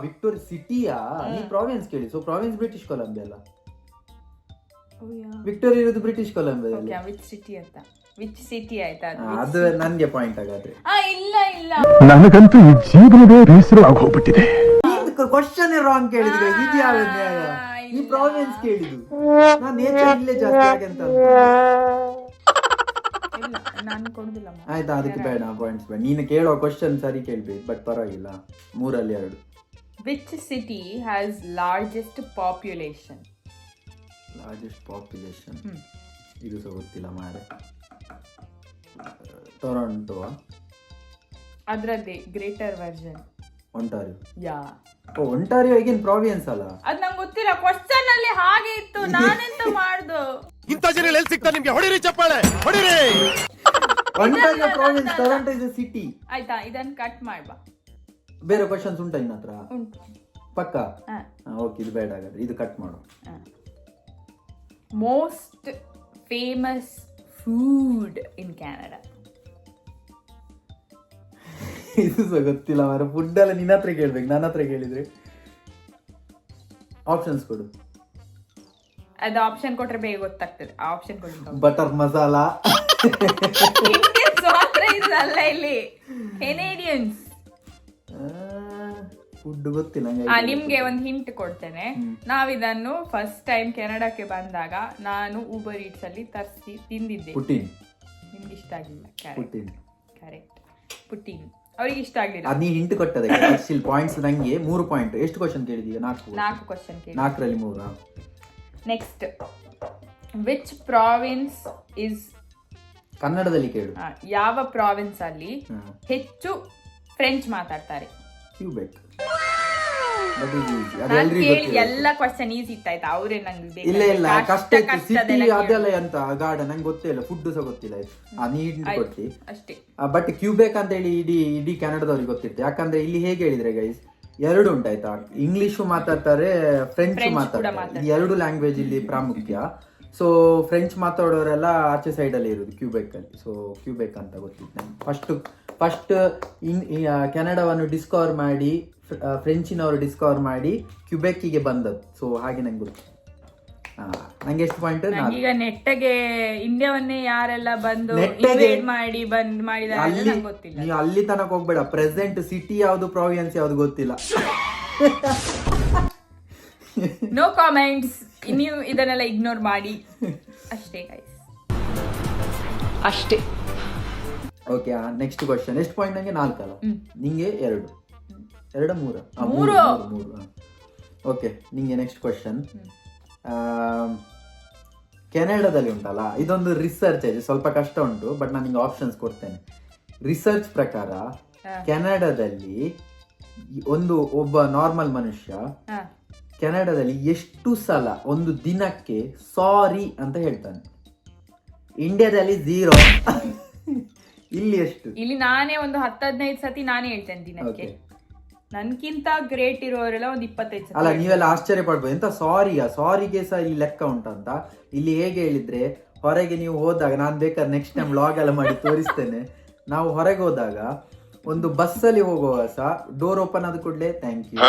ವಿಕ್ಟೋರಿಯಾ ಸಿಟಿಯಾ? ನೀ ಪ್ರಾವಿನ್ಸ್ ಕೇಳಿ. ಸೊ ಪ್ರಾವಿನ್ಸ್ ಬ್ರಿಟಿಷ್ ಕೊಲಂಬಿಯಾ ಅಲ್ಲ, ವಿಕ್ಟೋರಿಯಾ ಇರೋದು ಬ್ರಿಟಿಷ್ ಕೊಲಂಬಿಯಾದಲ್ಲಿ. ವಿಚ್ ಸಿಟಿ ಆಯ್ತಾ? ಅದು ನನ್ಗೆ ಪಾಯಿಂಟ್ ಆಗಾದ್ರೆ. ಇಲ್ಲ ನನಗಂತೂ ಈ ಜೀವನವೇ ಬೇಸರ ಆಗೋಗ್ಬಿಟ್ಟಿದೆ. ಕ್ವಶನ್ ರಾಂಗ್ ಕೇಳಿದ್ರೆ ಇದು ಯಾವ ನ್ಯಾಯ? ಈ ಪ್ರಾವಿನ್ಸ್ ಕೇಳಿದ್ದು ನಾನು, ನೇಚರ್ ಇಲ್ಲೇ ಜಾಸ್ತಿ ಹಾಗೆ ಅಂತ. ನಾನು ಕೊಡುದಿಲ್ಲ. ಆಯ್ತಾ, ಅದಕ್ಕೆ ಬೇಡ ಪಾಯಿಂಟ್ಸ್ ಬೇಡ. ನೀನು ಕೇಳೋ ಕ್ವಶನ್ ಸರಿ ಕೇಳ್ಬೇಕು, ಬಟ್ ಪರವಾಗಿಲ್ಲ, 3ರಲ್ಲಿ 2. Which city has largest population? ಇದು ಸಹ ಗೊತ್ತಿಲ್ಲ ಮಾರೆ. ಟೊರಾಂಟೋ? ಅದ್ರದ್ದೇ ಗ್ರೇಟರ್ ವರ್ಜನ್. ಒಂಟಾರಿಯೋ. ಯಾ. ಒಂಟಾರಿಯೋ ಈಗಿನ ಪ್ರಾವಿನ್ಸ್ ಅಲ್ಲ? ಅದ್ ನಂಗೆ ಗೊತ್ತಿಲ್ಲ, ಕ್ವಶನ್ ಅಲ್ಲಿ ಹಾಗೆ ಇತ್ತು, ನಾನೆಂತ ಮಾಡ್ದು? ಇಂಥ ಜನ ಎಲ್ಲಿ ಸಿಗ್ತಾರೆ ನಿಮ್ಗೆ? ಹೊಡಿರಿ ಚಪ್ಪಾಳೆ, ಹೊಡಿರಿ. Ontario province, Toronto is a city. ಆಯ್ತಾ, ಇದನ್ನ ಕಟ್ ಮಾಡ್ಬಾ. ಬೇರೆ ಕ್ವಶನ್ಸ್ ಉಂಟಾ ಇನ್ನ ಹತ್ರ? ಉಂಟು. ಪಕ್ಕ? ಓಕೆ, ಇದು ಬೇಡ ಹಾಗಾದ್ರೆ, ಇದು ಕಟ್ ಮಾಡು. Most famous food in Canada? ಇದು ಸಹ ಗೊತ್ತಿಲ್ಲ ಮಾರ. ಫುಡ್ ಎಲ್ಲ ನಿನ್ನ ಹತ್ರ ಕೇಳ್ಬೇಕು, ನನ್ನ ಹತ್ರ ಕೇಳಿದ್ರೆ. ಆಪ್ಷನ್ಸ್ ಕೊಡು. ಅದು ಆಪ್ಷನ್ ಕೊಟ್ರೆ ಬೇಗ ಗೊತ್ತಾಗ್ತದೆ. ಆಪ್ಷನ್ ಕೊಡಿ. ಬಟರ್ ಮಸಾಲಾ. ಮಾತ್ರ ಇದಲ್ಲ, ಇಲ್ಲಿ ಕೆನೇಡಿಯನ್ಸ್. ಫುಡ್ ಗೊತ್ತಿಲ್ಲ. ನಿಮ್ಗೆ ಒಂದು ಹಿಂಟ್ ಕೊಡ್ತೇನೆ. ನಾವಿದನ್ನು ಫಸ್ಟ್ ಟೈಮ್ ಕೆನಡಾಕ್ಕೆ ಬಂದಾಗ ನಾನು ಊಬರ್ ಈಟ್ಸ್ ಅಲ್ಲಿ ತರಿಸಿ ತಿಂದಿದ್ದೆ. ಪುಟಿನ್. ನಿಮ್ಗೆ ಇಷ್ಟ ಆಗಿಲ್ಲ? Correct, Putin. ಅವ್ರಿಗೆ ಇಷ್ಟ ಆಗ್ಲಿಲ್ಲ. ನೀ ಹಿಂಟ್ ಕೊಟ್ಟದೆ. ಪಾಯಿಂಟ್ಸ್ ನಂಗೆ 3 ಪಾಯಿಂಟ್. ಎಷ್ಟು ಕ್ವಶನ್ ಕೇಳಿದೀಯ? 4 ಕ್ವಶನ್ ಕೇಳಿ. 4ರಲ್ಲಿ 3. Next, which province is? ಕನ್ನಡದಲ್ಲಿ ಕೇಳು. ಯಾವ ಪ್ರಾವಿನ್ಸ್ ಅಲ್ಲಿ ಹೆಚ್ಚು ಫ್ರೆಂಚ್ ಮಾತಾಡ್ತಾರೆ? ಕ್ಯೂಬೆಕ್. ಎಲ್ಲ ಕ್ವಶನ್ ಈಸಿ ಇತ್ತಾಯ್ತಾ? ಅವರೇ ನಂಗೆ ಇಲ್ಲ ಕಷ್ಟ ಸಿಟಿ ಅದೆಲ್ಲ ಅಂತ ಗಾರ್ಡನ್ ನಂಗೆ ಗೊತ್ತೇ ಇಲ್ಲ, ಫುಡ್ ಸಹ ಗೊತ್ತಿಲ್ಲ. ನೀ ಹಿಂಟ್ ಕೊಟ್ಟಿ ಅಷ್ಟೇ. ಬಟ್ ಕ್ಯೂಬೆಕ್ ಅಂತ ಹೇಳಿ ಇಡೀ ಕೆನಡಾದವ್ರಿಗೆ ಗೊತ್ತಿತ್ತು. ಯಾಕಂದ್ರೆ ಇಲ್ಲಿ ಹೇಗೆ ಹೇಳಿದ್ರೆ ಗೈಸ್, 2 ಉಂಟಾಯ್ತಾ, ಇಂಗ್ಲಿಷು ಮಾತಾಡ್ತಾರೆ, ಫ್ರೆಂಚ್ ಮಾತಾಡ್ತಾರೆ. ಈ 2 ಲ್ಯಾಂಗ್ವೇಜ್ ಇಲ್ಲಿ ಪ್ರಾಮುಖ್ಯ. ಸೊ ಫ್ರೆಂಚ್ ಮಾತಾಡೋರೆಲ್ಲ ಆಚೆ ಸೈಡ್ ಅಲ್ಲಿ ಇರೋದು ಕ್ಯೂಬೆಕ್ ಅಲ್ಲಿ. ಸೊ ಕ್ಯೂಬೆಕ್ ಅಂತ ಗೊತ್ತಿತ್ತು ನಂಗೆ. ಫಸ್ಟ್ ಕೆನಡಾವನ್ನು ಡಿಸ್ಕವರ್ ಮಾಡಿ, ಫ್ರೆಂಚಿನವರು ಡಿಸ್ಕವರ್ ಮಾಡಿ ಕ್ಯೂಬೆಕ್ಕಿಗೆ ಬಂದದ್ದು. ಸೊ ಹಾಗೆ ನಂಗೆ ಗೊತ್ತು. ನಂಗೆ ಎಷ್ಟು ಪಾಯಿಂಟ್? ಈಗ ನೆಟ್ಟಗೆ ಇಂಡಿಯಾವನ್ನೇ ಯಾರೆಲ್ಲ ಬಂದು ಮಾಡಿದ್ದಾರೆ ಗೊತ್ತಿಲ್ಲ. ನೀವು ಅಲ್ಲಿ ತನಕ ಹೋಗ್ಬೇಡ. ಪ್ರೆಸೆಂಟ್ ಸಿಟಿ ಯಾವ್ದು, ಪ್ರಾವಿನ್ಸ್ ಯಾವ್ದು ಗೊತ್ತಿಲ್ಲ. No comments. ನೀವು ಇದನ್ನೆಲ್ಲ ಇಗ್ನೋರ್ ಮಾಡಿ ಅಷ್ಟೇ ಗೈಸ್, ಅಷ್ಟೇ. Okay, next question. ಎಷ್ಟು ಪಾಯಿಂಟ್? ನಂಗೆ 4 ಅಲ್ಲ, ನಿಂಗೆ 2, 3. ಓಕೆ, ನಿಂಗೆ ನೆಕ್ಸ್ಟ್ ಕ್ವಶನ್. ಕೆನಡಾದಲ್ಲಿ ಉಂಟಲ್ಲ, ಇದೊಂದು ರಿಸರ್ಚ್ ಇದೆ, ಸ್ವಲ್ಪ ಕಷ್ಟ ಉಂಟು, ಬಟ್ ನಾನು ನಿಂಗೆ ಆಪ್ಷನ್ಸ್ ಕೊಡ್ತೇನೆ. ರಿಸರ್ಚ್ ಪ್ರಕಾರ ಕೆನಡಾದಲ್ಲಿ ಒಬ್ಬ ನಾರ್ಮಲ್ ಮನುಷ್ಯ ಕೆನಡಾದಲ್ಲಿ ಎಷ್ಟು ಸಲ ಒಂದು ದಿನಕ್ಕೆ ಸಾರಿ ಅಂತ ಹೇಳ್ತಾನೆ? ಇಂಡಿಯಾದಲ್ಲಿ 0. ಇಲ್ಲಿ ಎಷ್ಟು? ಇಲ್ಲಿ ನಾನೇ ಒಂದು 10-15 ಸತಿ ನಾನೇ ಹೇಳ್ತೇನೆ ದಿನಕ್ಕೆ. ನನ್ಕಿಂತ ಗ್ರೇಟ್ ಇರೋರೆಲ್ಲ ಒಂದ್ 25 ಅಲ್ಲ ನೀವೆಲ್ಲ ಆಶ್ಚರ್ಯ ಪಡ್ಬೋದು, ಎಂತ ಸಾರಿಗೆ ಸಹ ಈ ಲೆಕ್ಕ ಉಂಟಂತ. ಇಲ್ಲಿ ಹೇಗೆ ಹೇಳಿದ್ರೆ, ಹೊರಗೆ ನೀವು ಹೋದಾಗ, ನಾನು ಬೇಕಾದ್ರೆ ನೆಕ್ಸ್ಟ್ ಟೈಮ್ ಲಾಗ್ ಎಲ್ಲ ಮಾಡಿ ತೋರಿಸ್ತೇನೆ. ನಾವು ಹೊರಗೆ ಹೋದಾಗ ಒಂದು ಬಸ್ಸಲ್ಲಿ ಹೋಗುವಾಗ ಸಹ ಡೋರ್ ಓಪನ್ ಆದ ಕೂಡಲೇ ಥ್ಯಾಂಕ್ ಯು,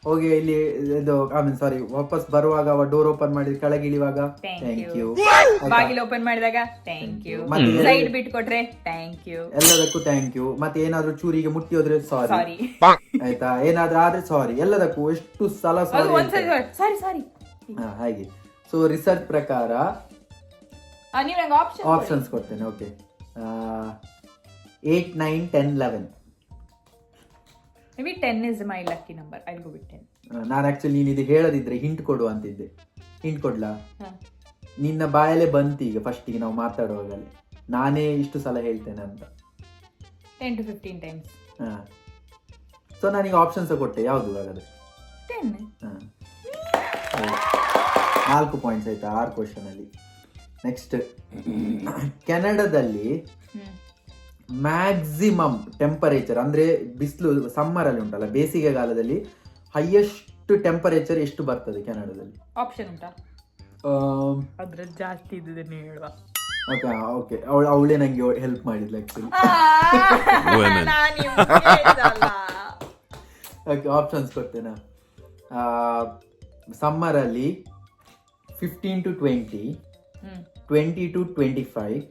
ಹೋಗಿ ಇಲ್ಲಿ ಇದು ಸಾರಿ ವಾಪಸ್ ಬರುವಾಗ ಡೋರ್ ಓಪನ್ ಮಾಡಿ ಕೆಳಗೆ ಇಳಿಯುವಾಗ ಥ್ಯಾಂಕ್ ಯು, ಬಾಗಿಲು ಓಪನ್ ಮಾಡಿದಾಗ ಥ್ಯಾಂಕ್ ಯು, ಸೈಡ್ ಬಿಟ್ಕೊಟ್ರೆ ಥ್ಯಾಂಕ್ ಯು, ಎಲ್ಲದಕ್ಕೂ ಥ್ಯಾಂಕ್ ಯು. ಮತ್ತೆ ಏನಾದ್ರೂ ಚೂರಿಗೆ ಮುಟ್ಟಿ ಹೋದ್ರೆ ಸಾರಿ, ಆಯ್ತಾ, ಏನಾದ್ರೂ ಆದ್ರೆ ಸಾರಿ, ಎಲ್ಲದಕ್ಕೂ ಎಷ್ಟು ಸಲ ಸಾರಿ. ಹಾಗೆ. ಸೊ ರಿಸರ್ಚ್ ಪ್ರಕಾರ ನೀವು ನಂಗೆ ಆಪ್ಷನ್ಸ್ ಕೊಡ್ತೇನೆ. Okay, 8, 9, 10, 11. Maybe 10 is my lucky number. I'll go with 10. ನಾನು ಆಕ್ಚುಲಿ ನೀನು ಇದು ಹೇಳದಿದ್ರೆ ಹಿಂಟ್ ಕೊಡು ಅಂತಿದ್ದೆ. ಹಿಂಟ್ ಕೊಡ್ಲಾ? ನಿನ್ನ ಬಾಯಲ್ಲೇ ಬಂತು ಈಗ ಫಸ್ಟಿಗೆ ನಾವು ಮಾತಾಡುವಾಗಲೇ, ನಾನೇ ಇಷ್ಟು ಸಲ ಹೇಳ್ತೇನೆ ಅಂತ. 10 to 15 times. ಸೊ ನಾನೀಗ ಆಪ್ಷನ್ಸ್ ಕೊಟ್ಟೆ, ಯಾವುದು ಹಾಗಾದ್ರೆ? 10. 4 ಪಾಯಿಂಟ್ಸ್ ಆಯ್ತಾ 6 ಕ್ವಶನ್ ಅಲ್ಲಿ. ನೆಕ್ಸ್ಟ್, ಕೆನಡಾದಲ್ಲಿ ಮ್ಯಾಕ್ಸಿಮಮ್ ಟೆಂಪರೇಚರ್ ಅಂದ್ರೆ ಬಿಸಿಲು ಸಮ್ಮರ್ ಅಲ್ಲಿ ಉಂಟಲ್ಲ, ಬೇಸಿಗೆಗಾಲದಲ್ಲಿ ಹೈಯೆಸ್ಟ್ ಟೆಂಪರೇಚರ್ ಎಷ್ಟು ಬರ್ತದೆ ಕೆನಡಾದಲ್ಲಿ? ಆಪ್ಷನ್ ಉಂಟಾ? ಅದ್ರ ಜಾಸ್ತಿ ಇದ್ದದನ್ನೇ ಹೇಳುವ. ಓಕೆ, ಅವಳೇ ನಂಗೆ ಹೆಲ್ಪ್ ಮಾಡಿದ್ಲು ಆಕ್ಚುಲಿ. ಓಕೆ, ಆಪ್ಷನ್ಸ್ ಕೊಡ್ತೇನಾ? ಸಮ್ಮರ್ ಅಲ್ಲಿ 15 to 20, 20 to 25,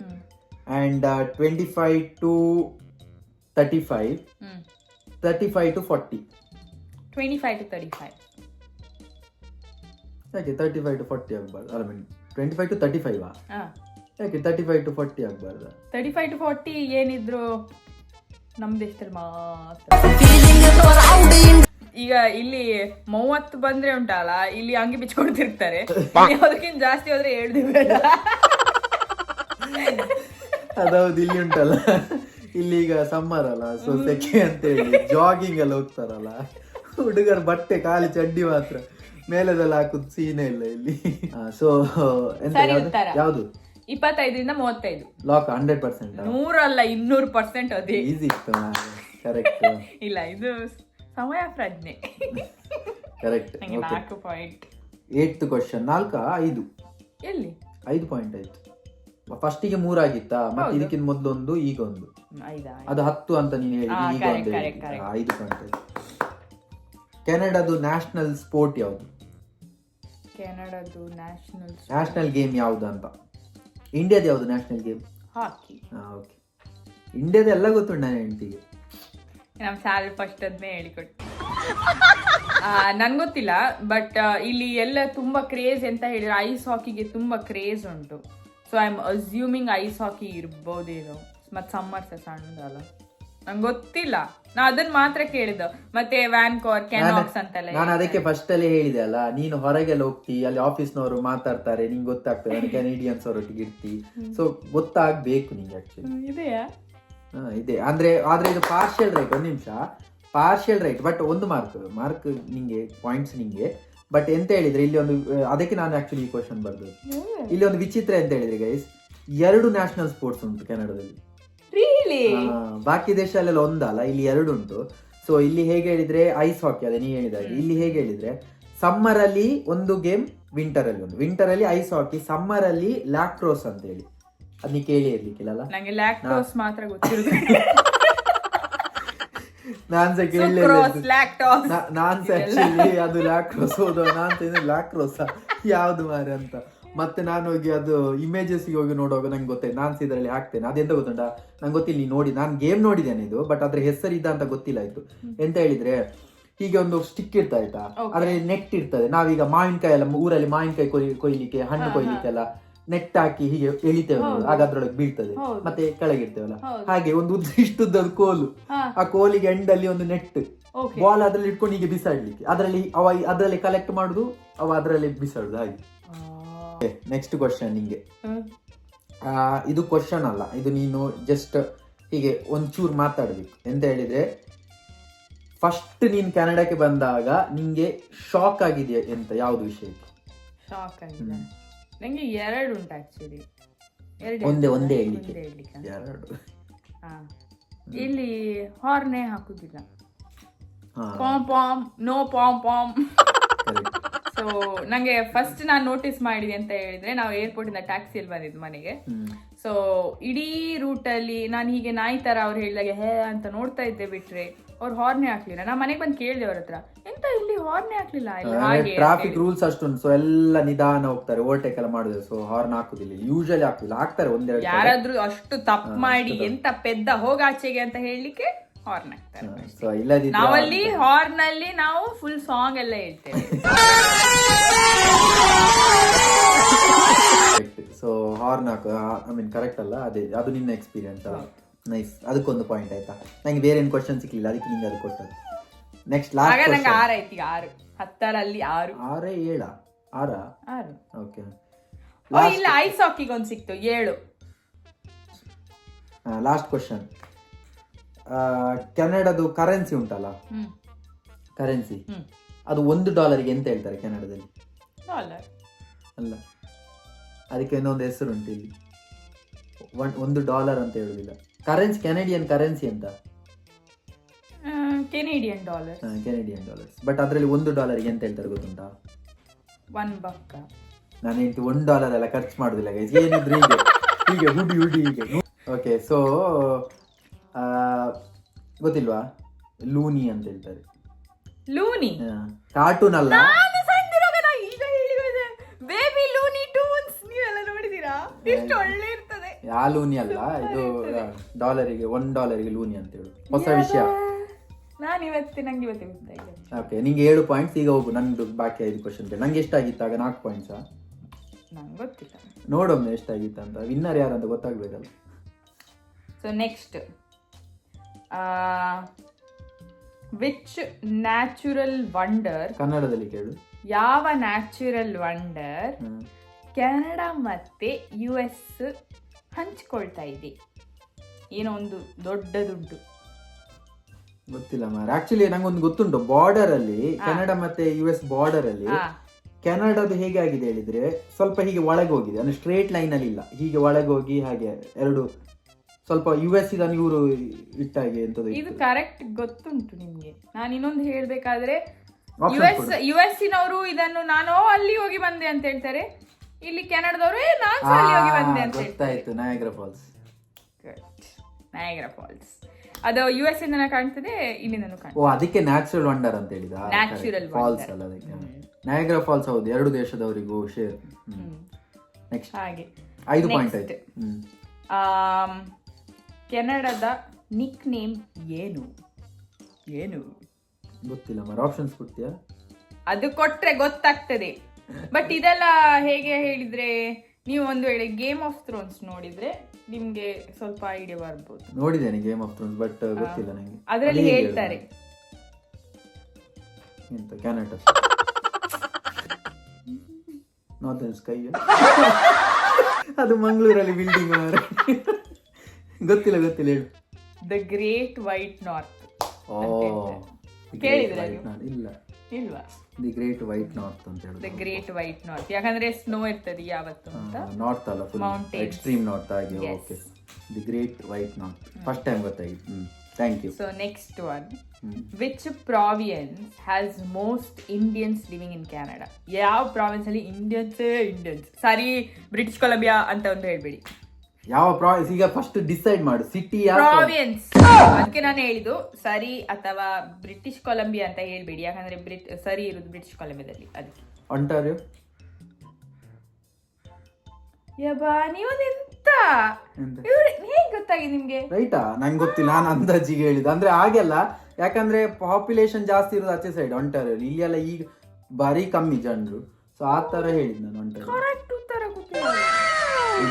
and 25 to 35, 35 to 40. 25 to 35. ಯಾಕೆ 35 to 40 ಆಗಬಾರ್ದು? ಅಲ್ಲ ಮೀನ್ 25 to 35 ಯಾಕೆ 35 to 40 ಆಗಬಾರ್ದು? 35 to 40 ಏನಿದ್ರು ನಮ್ಮ ದೇಶದಲ್ಲಿ ಮಾತ್ರ. ಈಗ ಇಲ್ಲಿ 30 ಬಂದ್ರೆ ಉಂಟಲ್ಲ, ಇಲ್ಲಿ ಅಂಗಿ ಬಿಚ್ಕೊಡ್ತಿರ್ತಾರೆ. ಅದಕ್ಕಿಂತ ಜಾಸ್ತಿ ಹೋದ್ರೆ ಹೇಳ್ದು ಬೇಡ. ಅದೌದು, ಇಲ್ಲಿ ಉಂಟಲ್ಲ, ಇಲ್ಲಿ ಈಗ ಸಮ್ಮರ್ ಅಲ್ಲ, ಸೊ ಸೆಕೆ ಅಂತ ಹೇಳಿ ಜಾಗಿಂಗ್ ಎಲ್ಲ ಹೋಗ್ತಾರಲ್ಲ ಹುಡುಗರು, ಬಟ್ಟೆ ಖಾಲಿ ಚಡ್ಡಿ ಮಾತ್ರ, ಮೇಲೆದೆಲ್ಲ ಹಾಕುದು ಸೀನೇ ಇಲ್ಲ ಇಲ್ಲಿ. ಸೊ ಯಾವುದು? 25 ಇಂದ 35. ಲಾಕ್ 100%? 100 ಅಲ್ಲ 200%. ಅದೇ ಈಸಿ ಇತ್ತು, ಕರೆಕ್ಟ್. ಇಲ್ಲ, ಇದು ಸಮಯ ಪ್ರಜ್ಞೆ. ಕರೆಕ್ಟ್. 4 ಪಾಯಿಂಟ್. 8th question. 4 5 ಎಲ್ಲಿ 5 ಪಾಯಿಂಟ್ ಆಯ್ತು. ಫಸ್ಟಿಗೆ 3 ಆಗಿತ್ತಾ, ಮತ್ತೆ ಇದಕ್ಕಿಂತ ಮೊದಲೊಂದು, ಈಗ ಒಂದು, ಅದು 10 ಅಂತ ನೀನು ಹೇಳಿ, ಈಗ ಒಂದು 5 ಪಾಯಿಂಟ್ ಆಯ್ತು. ಕೆನಡಾದು ನ್ಯಾಷನಲ್ ಸ್ಪೋರ್ಟ್ ಯಾವುದು? ಕೆನಡಾದು ನ್ಯಾಷನಲ್ ಗೇಮ್ ಯಾವುದು ಅಂತ? ಇಂಡಿಯಾದ ಯಾವುದು ನ್ಯಾಷನಲ್ ಗೇಮ್? ಹಾಕಿ. ಓಕೆ, ಇಂಡಿಯಾದ ಎಲ್ಲ ಗೊತ್ತುಂಟು ನನ್ನ ಹೆಂಡತಿಗೆ. ನಮ್ಮ ಸ್ಯಾಲ್ ಫಸ್ಟ್ ಅದನ್ನೇ ಹೇಳಿಕೊಟ್ಟು. ನಂಗೆ ಗೊತ್ತಿಲ್ಲ, ಬಟ್ ಇಲ್ಲಿ ಎಲ್ಲ ತುಂಬಾ ಕ್ರೇಜ್ ಅಂತ ಹೇಳಿದ್ರೆ ಐಸ್ ಹಾಕಿಗೆ ತುಂಬಾ ಕ್ರೇಜ್ ಉಂಟು. So I am assuming ice hockey ಇರ್ಬೋದೇನೋ. ಮತ್ತೆ ಸಮ್ಮರ್ ಸಣ್ಣದಲ್ಲ, ನಂಗೆ ಗೊತ್ತಿಲ್ಲ, ನಾ ಅದನ್ನ ಮಾತ್ರ ಕೇಳಿದ. ಮತ್ತೆ ವ್ಯಾನ್ಕೋರ್, ಕೆನಾಕ್ಸ್ ಅಂತೆಲ್ಲ. ನಾನು ಅದಕ್ಕೆ ಫಸ್ಟ್ ಅಲ್ಲೇ ಹೇಳಿದೆ ಅಲ್ಲ, ನೀನು ಹೊರಗೆಲ್ಲ ಹೋಗ್ತಿ, ಅಲ್ಲಿ ಆಫೀಸ್ನವರು ಮಾತಾಡ್ತಾರೆ, ನಿಂಗೆ ಗೊತ್ತಾಗ್ತದೆ, ಕೆನಡಿಯನ್ಸ್ ಅವರೊಟ್ಟಿಗೆ ಇರ್ತಿ, ಸೊ ಗೊತ್ತಾಗ್ಬೇಕು ನಿಂಗೆ. ಆಕ್ಚುಲಿ ಇದೆಯಾ? ಇದೆ ಅಂದ್ರೆ, ಆದ್ರೆ ಇದು ಪಾರ್ಷಿಯಲ್ ರೈಟ್. ಒಂದು ನಿಮಿಷ, ಪಾರ್ಷಿಯಲ್ ರೈಟ್, ಬಟ್ ಒಂದು ಮಾರ್ಕ್ ನಿಂಗೆ, ಪಾಯಿಂಟ್ಸ್ ನಿಂಗೆ. ಬಟ್ ಎಂತ ಹೇಳಿದ್ರೆ ಇಲ್ಲಿ ಒಂದು, ಅದಕ್ಕೆ ನಾನು ಆಕ್ಚುಲಿ ಈ ಕ್ವಶನ್ ಬರ್ದು, ಇಲ್ಲಿ ಒಂದು ವಿಚಿತ್ರ ಎಂತ ಹೇಳಿದ್ರೆ ಗೈಸ್, 2 ನ್ಯಾಷನಲ್ ಸ್ಪೋರ್ಟ್ಸ್ ಉಂಟು ಕೆನಡಾದಲ್ಲಿ. ಬಾಕಿ ದೇಶದಲ್ಲೆಲ್ಲ ಒಂದಲ್ಲ, ಇಲ್ಲಿ 2 ಉಂಟು. ಸೊ ಇಲ್ಲಿ ಹೇಗೆ ಹೇಳಿದ್ರೆ ಐಸ್ ಹಾಕಿ, ಅದೇ ನೀ ಹೇಳಿದಾಗ. ಇಲ್ಲಿ ಹೇಗೆ ಹೇಳಿದ್ರೆ ಸಮ್ಮರ್ ಅಲ್ಲಿ ಒಂದು ಗೇಮ್, ವಿಂಟರ್ ಅಲ್ಲಿ ಒಂದು. ವಿಂಟರ್ ಅಲ್ಲಿ ಐಸ್ ಹಾಕಿ, ಸಮ್ಮರ್ ಅಲ್ಲಿ ಲ್ಯಾಕ್ರೋಸ್ ಅಂತ ಹೇಳಿ. ಅದ್ ನೀ ಕೇಳಿ ಇರ್ಲಿಕ್ಕಿಲ್ಲ? ನಂಗೆ ಲ್ಯಾಕ್ಟೋಸ್ ಮಾತ್ರ ಗೊತ್ತಿರೋದು. ನಾನ್ಸ ಕೇಳಲಿಲ್ಲ, ನಾನ್ಸ ಆಕ್ಚುಲಿ ಅದು ಲ್ಯಾಕ್ರೋಸ್ ಹೋದ, ನಾನ್ ಲ್ಯಾಕ್ರೋಸ್ ಯಾವ್ದು ಮಾರೆ ಅಂತ. ಮತ್ತೆ ನಾನು ಹೋಗಿ ಅದು ಇಮೇಜಸ್ ಹೋಗಿ ನೋಡುವಾಗ ನಂಗೆ ಗೊತ್ತಾಯ್ತು, ನಾನು ಇದರಲ್ಲಿ ಹಾಕ್ತೇನೆ. ಅದೆಂತ ಗೊತ್ತುಂಟ, ನಂಗೆ ಗೊತ್ತಿಲ್ಲ, ನೀ ನೋಡಿ, ನಾನು ಗೇಮ್ ನೋಡಿದ್ದೇನೆ ಇದು, ಬಟ್ ಅದ್ರ ಹೆಸರಿದ್ದ ಅಂತ ಗೊತ್ತಿಲ್ಲ. ಆಯ್ತು, ಎಂತ ಹೇಳಿದ್ರೆ ಹೀಗೆ ಒಂದು ಸ್ಟಿಕ್ ಇರ್ತಾ ಆಯ್ತಾ, ಅದ್ರಲ್ಲಿ ನೆಟ್ ಇರ್ತದೆ. ನಾವೀಗ ಮಾವಿನಕಾಯಿ ಎಲ್ಲ ಊರಲ್ಲಿ ಮಾವಿನಕಾಯಿ ಕೊಯ್ಲಿಕ್ಕೆ, ಹಣ್ಣು ಕೊಯ್ಲಿಕ್ಕೆಲ್ಲ ನೆಟ್ ಹಾಕಿ ಹೀಗೆ ಎಳಿತೇವೆ, ಆಗ ಅದ್ರೊಳಗೆ ಬೀಳ್ತದೆ, ಮತ್ತೆ ಕೆಳಗಿರ್ತೇವಲ್ಲ. ಹಾಗೆ ಒಂದು ಇಷ್ಟುದ್ದದ ಕೋಲು, ಆ ಕೋಲಿಗೆ ಎಂಡಲ್ಲಿ ಒಂದು ನೆಟ್, ಬಾಲ್ ಅದ್ರಲ್ಲಿ ಇಟ್ಕೊಂಡು ಹೀಗೆ ಬಿಸಾಡ್ಲಿಕ್ಕೆ, ಅದರಲ್ಲಿ ಕಲೆಕ್ಟ್ ಮಾಡುದು, ಅದರಲ್ಲಿ ಬಿಸಾಡುದು. ಹಾಗೆ. ನೆಕ್ಸ್ಟ್ ಕ್ವಶನ್ ನಿಂಗೆ. ಇದು ಕ್ವಶನ್ ಅಲ್ಲ, ಇದು ನೀನು ಜಸ್ಟ್ ಹೀಗೆ ಒಂಚೂರು ಮಾತಾಡ್ಬೇಕು. ಎಂತ ಹೇಳಿದ್ರೆ, ಫಸ್ಟ್ ನೀನ್ ಕೆನಡಾಕ್ಕೆ ಬಂದಾಗ ನಿಂಗೆ ಶಾಕ್ ಆಗಿದೆಯಾ ಎಂತ, ಯಾವ್ದು ವಿಷಯಕ್ಕೆ ಶಾಕ್ ಆಗಿದೆ? ನಂಗೆ 2 ಉಂಟು ಆಕ್ಚುಲಿ. ಒಂದೇ ಹೇಳಿಕೆ 2. ಇಲ್ಲಿ ಹಾರ್ನೇ ಹಾಕುದಿಲ್ಲ. ಪಾಮ್ ಪಾಮ್ ನೋ ಪಾಮ್ ಪಾಮ್. ಸೊ ನಂಗೆ ಫಸ್ಟ್ ನಾನು ನೋಟಿಸ್ ಮಾಡಿದೆ ಅಂತ ಹೇಳಿದ್ರೆ, ನಾವು ಏರ್ಪೋರ್ಟ್ ಇಂದ ಟ್ಯಾಕ್ಸಿಯಲ್ಲಿ ಬಂದಿದ್ದು ಮನೆಗೆ. ಸೊ ಇಡೀ ರೂಟಲ್ಲಿ ನಾನು ಹೀಗೆ ನಾಯಿ ತರ ಅವ್ರು ಹೇಳಿದಾಗೆ ಹೇ ಅಂತ ನೋಡ್ತಾ ಇದ್ದೆ, ಬಿಟ್ರೆ ಅವ್ರು ಹಾರ್ನೇ ಹಾಕ್ಲಿಲ್ಲ. ನಾ ಮನೆಗೆ ಬಂದು ಕೇಳಿದೆ ಅವ್ರ ಹತ್ರ, ಎಂತ ಇಲ್ಲಿ ಹಾರ್ನೇ ಹಾಕ್ಲಿಲ್ಲ ಹಾಗೆ. ಟ್ರಾಫಿಕ್ ರೂಲ್ಸ್ ಅಷ್ಟೊಂದು, ಸೊ ಎಲ್ಲ ನಿಧಾನ ಹೋಗ್ತಾರೆ, ಓವರ್ಟೇಕ್ ಎಲ್ಲ ಮಾಡಿದ್ರೆ, ಸೊ ಹಾರ್ನ್ ಹಾಕುದಿಲ್ಲ, ಯೂಶಲಿ ಹಾಕ್ತಾರೆ ಒಂದೆರಡು. ಯಾರಾದ್ರೂ ಅಷ್ಟು ತಪ್ಪು ಮಾಡಿ ಎಂತ ಪೆದ್ದ ಹೋಗಾಚೆಗೆ ಅಂತ ಹೇಳಲಿಕ್ಕೆ ಹಾರ್ನ್ ಹಾಕ್ತಾರೆ. ನಾವಲ್ಲಿ ಹಾರ್ನ್ ಅಲ್ಲಿ ನಾವು ಫುಲ್ ಸಾಂಗ್ ಎಲ್ಲ ಹೇಳ್ತೇವೆ. ಸೊ ಹಾರ್ನ್ ಹಾಕು, ಐ ಮೀನ್ ಕರೆಕ್ಟ್ ಅಲ್ಲ, ಅದೇ ಅದು ನಿನ್ನ ಎಕ್ಸ್ಪೀರಿಯನ್ಸ್ ಅಲ್ಲ. ನೈಸ್, ಅದಕ್ಕೊಂದು ಪಾಯಿಂಟ್ ಆಯ್ತಾ. ನಂಗೆ ಬೇರೆ ಏನು ಕ್ವಶನ್ ಸಿಕ್ಲಿಲ್ಲ, ಅದಕ್ಕೆ ನಿಂಗೆ ಅದು ಕೊಟ್ಟದ್ದು. ನೆಕ್ಸ್ಟ್ ಲಾಸ್ಟ್ ನಂಗೆ 6 ಆಯ್ತು. ಈಗ 6 10ರಲ್ಲಿ 6 6 7 6 ಓಕೆ. ಇಲ್ಲ, ಐಸ್ ಹಾಕಿಗೆ ಒಂದು ಸಿಕ್ತು 7. ಲಾಸ್ಟ್ ಕ್ವಶನ್, ಕೆನಡಾದು ಕರೆನ್ಸಿ ಉಂಟಲ್ಲ, ಕರೆನ್ಸಿ ಅದು $1 ಎಂತ ಹೇಳ್ತಾರೆ ಕೆನಡಾದಲ್ಲಿ? ಅಲ್ಲ, ಅದಕ್ಕೆ ಇನ್ನೊಂದು ಹೆಸರು ಉಂಟು ಇಲ್ಲಿ, $1 ಅಂತ ಹೇಳುದಿಲ್ಲ. ಕರೆನ್ಸಿ, ಕೆನಡಿಯನ್ ಕರೆನ್ಸಿ ಅಂತ, ಕೆನಡಿಯನ್ ಡಾಲರ್ಸ್. ಬಟ್ ಅದರಲ್ಲಿ $1 ಎಂತ ಹೇಳ್ತಾರೆ ಗೊತ್ತುಂಟಾ? $1. ನಾನು ಹೇಳ್ತಿ $1 ಎಲ್ಲ ಖರ್ಚು ಮಾಡುದಿಲ್ಲ ಗೈಸ್, ಏನಿದ್ರು ಹೀಗೆ ಹುಡಿ ಹೀಗೆ. ಓಕೆ, ಸೊ ಗೊತ್ತಿಲ್ವಾ? ಲೂನಿ ಅಂತ ಹೇಳ್ತಾರೆ. ಲೂನಿ ಕಾರ್ಟೂನ್ ಅಲ್ಲ, ಬೇಬಿ ಲೂನಿ ಟ್ಯೂನ್ಸ್ ನೀವೆಲ್ಲ ನೋಡಿದೀರಾ? ಎಷ್ಟು ಒಳ್ಳೆ ಇರ್ತದೆ. ಆ ಲೂನಿ ಅಲ್ಲ, ಇದು $1ಗೆ ಲೂನಿ ಅಂತ ಹೇಳು, ಹೊಸ ವಿಷಯ. ನಂಗೆ ಇವತ್ತೇ ಗೊತ್ತಾಯ್ತು. ಓಕೆ, ನಿಂಗೆ 7 ಪಾಯಿಂಟ್ಸ್. ಈಗ ಹೋಗು, ನಂದು ಬಾಕಿ 5 ಕ್ವಶನ್. ನಂಗೆ ಎಷ್ಟಾಗಿತ್ತು ಆಗ? 4 ಪಾಯಿಂಟ್ಸಾ? ನಂಗೆ ಗೊತ್ತಿಲ್ಲ, ನೋಡೊಮ್ಮೆ ಎಷ್ಟಾಗಿತ್ತು ಅಂತ. ವಿನ್ನರ್ ಯಾರು ಅಂತ ಗೊತ್ತಾಗ್ಬೇಕಲ್ಲ. So next, which natural wonder, ಕನ್ನಡದಲ್ಲಿ ಕೇಳು. ಯಾವ ನ್ಯಾಚುರಲ್ ವಂಡರ್ ಕೆನಡಾ ಮತ್ತೆ US ಹಂಚ್ಕೊಳ್ತಾ ಇದೆ? ಏನೋ ಒಂದು ದೊಡ್ಡದುಂಟು. ಗೊತ್ತಿಲ್ಲ ಮಾರ. ಆಕ್ಚುಲಿ ನಂಗೊಂದು ಗೊತ್ತುಂಟು, ಬಾರ್ಡರ್ ಅಲ್ಲಿ ಕೆನಡಾ ಮತ್ತೆ US ಬಾರ್ಡರ್ ಅಲ್ಲಿ ಕೆನಡಾದು ಹೇಗೆ ಆಗಿದೆ ಹೇಳಿದ್ರೆ, ಸ್ವಲ್ಪ ಹೀಗೆ ಒಳಗೆ ಹೋಗಿದೆ, ಅಂದ್ರೆ ಸ್ಟ್ರೇಟ್ ಲೈನ್ ಅಲ್ಲಿ ಇಲ್ಲ, ಹೀಗೆ ಒಳಗೆ ಹೋಗಿ ಹಾಗೆ ಎರಡು ಸ್ವಲ್ಪ US ಇದನ್ನು ಇವರು ಇಟ್ಟಾಗೆ ಎಂತದ್ದು. ಇದು ಕರೆಕ್ಟ್ ಗೊತ್ತುಂಟು ನಿಮ್ಗೆ. ನಾನು ಇನ್ನೊಂದು ಹೇಳ್ಬೇಕಾದ್ರೆ, US ನವರು ಇದನ್ನು ನಾನು ಅಲ್ಲಿ ಹೋಗಿ ಬಂದೆ ಅಂತ ಹೇಳ್ತಾರೆ, ಇಲ್ಲಿ ಕೆನಡಾದವರು ನಾನು ಅಲ್ಲಿ ಹೋಗಿ ಬಂದೆ ಅಂತ ಹೇಳ್ತಾರೆ. ನಯಾಗ್ರಾ ಫಾಲ್ಸ್. ಅದು US ಇಂದ ಕಾಣ್ತದೆ, ಇಲ್ಲಿಂದನೂ ಕಾಣ್ತದೆ. ಓ, ಅದಕ್ಕೆ ನ್ಯಾಚುರಲ್ ವಂಡರ್ ಅಂತ ಹೇಳಿದ. ನ್ಯಾಚುರಲ್ ಫಾಲ್ಸ್ ಅಲ್ಲ ಅದಕ್ಕೆ. ನಯಾಗ್ರಾ ಫಾಲ್ಸ್ ಹೌದು, 2 ದೇಶದವರಿಗೂ ಶೇರ್. ನೆಕ್ಸ್ಟ್ ಹಾಗೆ 5 ಪಾಯಿಂಟ್ ಆಯ್ತು. ಕೆನಡಾದ ನಿಕ್ ನೇಮ್ ಏನು? ಗೊತ್ತಿಲ್ಲ ಮಾರ, ಆಪ್ಷನ್ಸ್ ಕೊಡ್ತೀಯಾ? ಅದು ಕೊಟ್ರೆ ಗೊತ್ತಾಗ್ತದೆ. ಬಟ್ ಇದೆಲ್ಲ ಹೇಗೆ ಹೇಳಿದ್ರೆ, ನೀವು ಒಂದು ವೇಳೆ ಗೇಮ್ ಆಫ್ ಥ್ರೋನ್ಸ್ ನೋಡಿದ್ರೆ ನಿಮ್ಗೆ ಸ್ವಲ್ಪ ಐಡಿಯಾ ಬರ್ಬೋದು. ನೋಡಿದ್ದೇನೆ ಗೇಮ್ ಆಫ್ ಥ್ರೋನ್ಸ್, ಬಟ್ ಗೊತ್ತಿಲ್ಲ ನಂಗೆ. ಅದರಲ್ಲಿ ಹೇಳ್ತಾರೆ ಎಂತ ಕ್ಯಾನಡಾ ನಾರ್ದರ್ನ್ ಸ್ಕೈ, ಅದು ಮಂಗಳೂರಲ್ಲಿ ಬಿಲ್ಡಿಂಗ್ ಮಾರ. ಗೊತ್ತಿಲ್ಲ ಹೇಳು. The great white north. ಕೇಳಿದ್ರೆ ಇಲ್ಲ ಇಲ್ವಾ? ದಿ ಗ್ರೇಟ್ ವೈಟ್ ನಾರ್ತ್ ಅಂತ ಹೇಳಿ. ದ ಗ್ರೇಟ್ ವೈಟ್ ನಾರ್ತ್ ಯಾಕಂದ್ರೆ ಸ್ನೋ ಇರ್ತದೆ ಯಾವತ್ತು ಅಂತ. ನಾರ್ತ್ ಅಲ್ಲ, ಫುಲ್ ಎಕ್ಸ್ಟ್ರೀಮ್ ನಾರ್ತ್ ಆಗಿ. Okay, the great white north, first time ಗೊತ್ತಾಗಿತ್ತು. Thank you. So next one, which province has most Indians living in Canada? ಯಾವ ಪ್ರಾವಿನ್ಸ್ ಅಲ್ಲಿ ಇಂಡಿಯನ್ಸ್? ಸಾರಿ, ಬ್ರಿಟಿಷ್ ಕೊಲಂಬಿಯಾ ಅಂತ ಒಂದು ಹೇಳ್ಬೇಡಿ. ಯಾವ ಪ್ರಾವಿನ್ಸ್? ಈಗ ಫಸ್ಟ್ ಡಿಸೈಡ್ ಮಾಡು, ಸಿಟಿ ಪ್ರಾವಿನ್ಸ್. ಅದಕ್ಕೆ ನಾನು ಹೇಳಿದ್ದು ಸರಿ ಅಥವಾ ಬ್ರಿಟಿಷ್ ಕೊಲಂಬಿಯಾ ಅಂತ ಹೇಳ್ಬೇಡಿ, ಯಾಕಂದ್ರೆ ಸರಿ ಇರುದು ಬ್ರಿಟಿಷ್ ಕೊಲಂಬಿಯಾದಲ್ಲಿ. ಅದಕ್ಕೆ ಒಂಟಾರಿಯೋ. ಯಬ್ಬಾ, ನೀವೊಂದೆಂತ ಹೇಗೆ ಗೊತ್ತಾಗಿದೆ ನಿಮ್ಗೆ? ರೈಟಾ? ನಂಗೆ ಗೊತ್ತಿಲ್ಲ, ನಾನು ಅಂದಾಜಿಗೆ ಹೇಳಿದ್ದು. ಅಂದ್ರೆ ಹಾಗೆಲ್ಲ, ಯಾಕಂದ್ರೆ ಪಾಪ್ಯುಲೇಷನ್ ಜಾಸ್ತಿ ಇರೋದು ಆಚೆ ಸೈಡ್ ಒಂಟಾರಿಯೋ. ಇಲ್ಲಿ ಎಲ್ಲ ಈಗ ಬಾರಿ ಕಮ್ಮಿ ಜನರು, ಸೊ ಆ ತರ ಹೇಳಿದ್ ನಾನು. ಒಂಟಾರಿಯೋ ಕರೆಕ್ಟ್ ಉತ್ತರ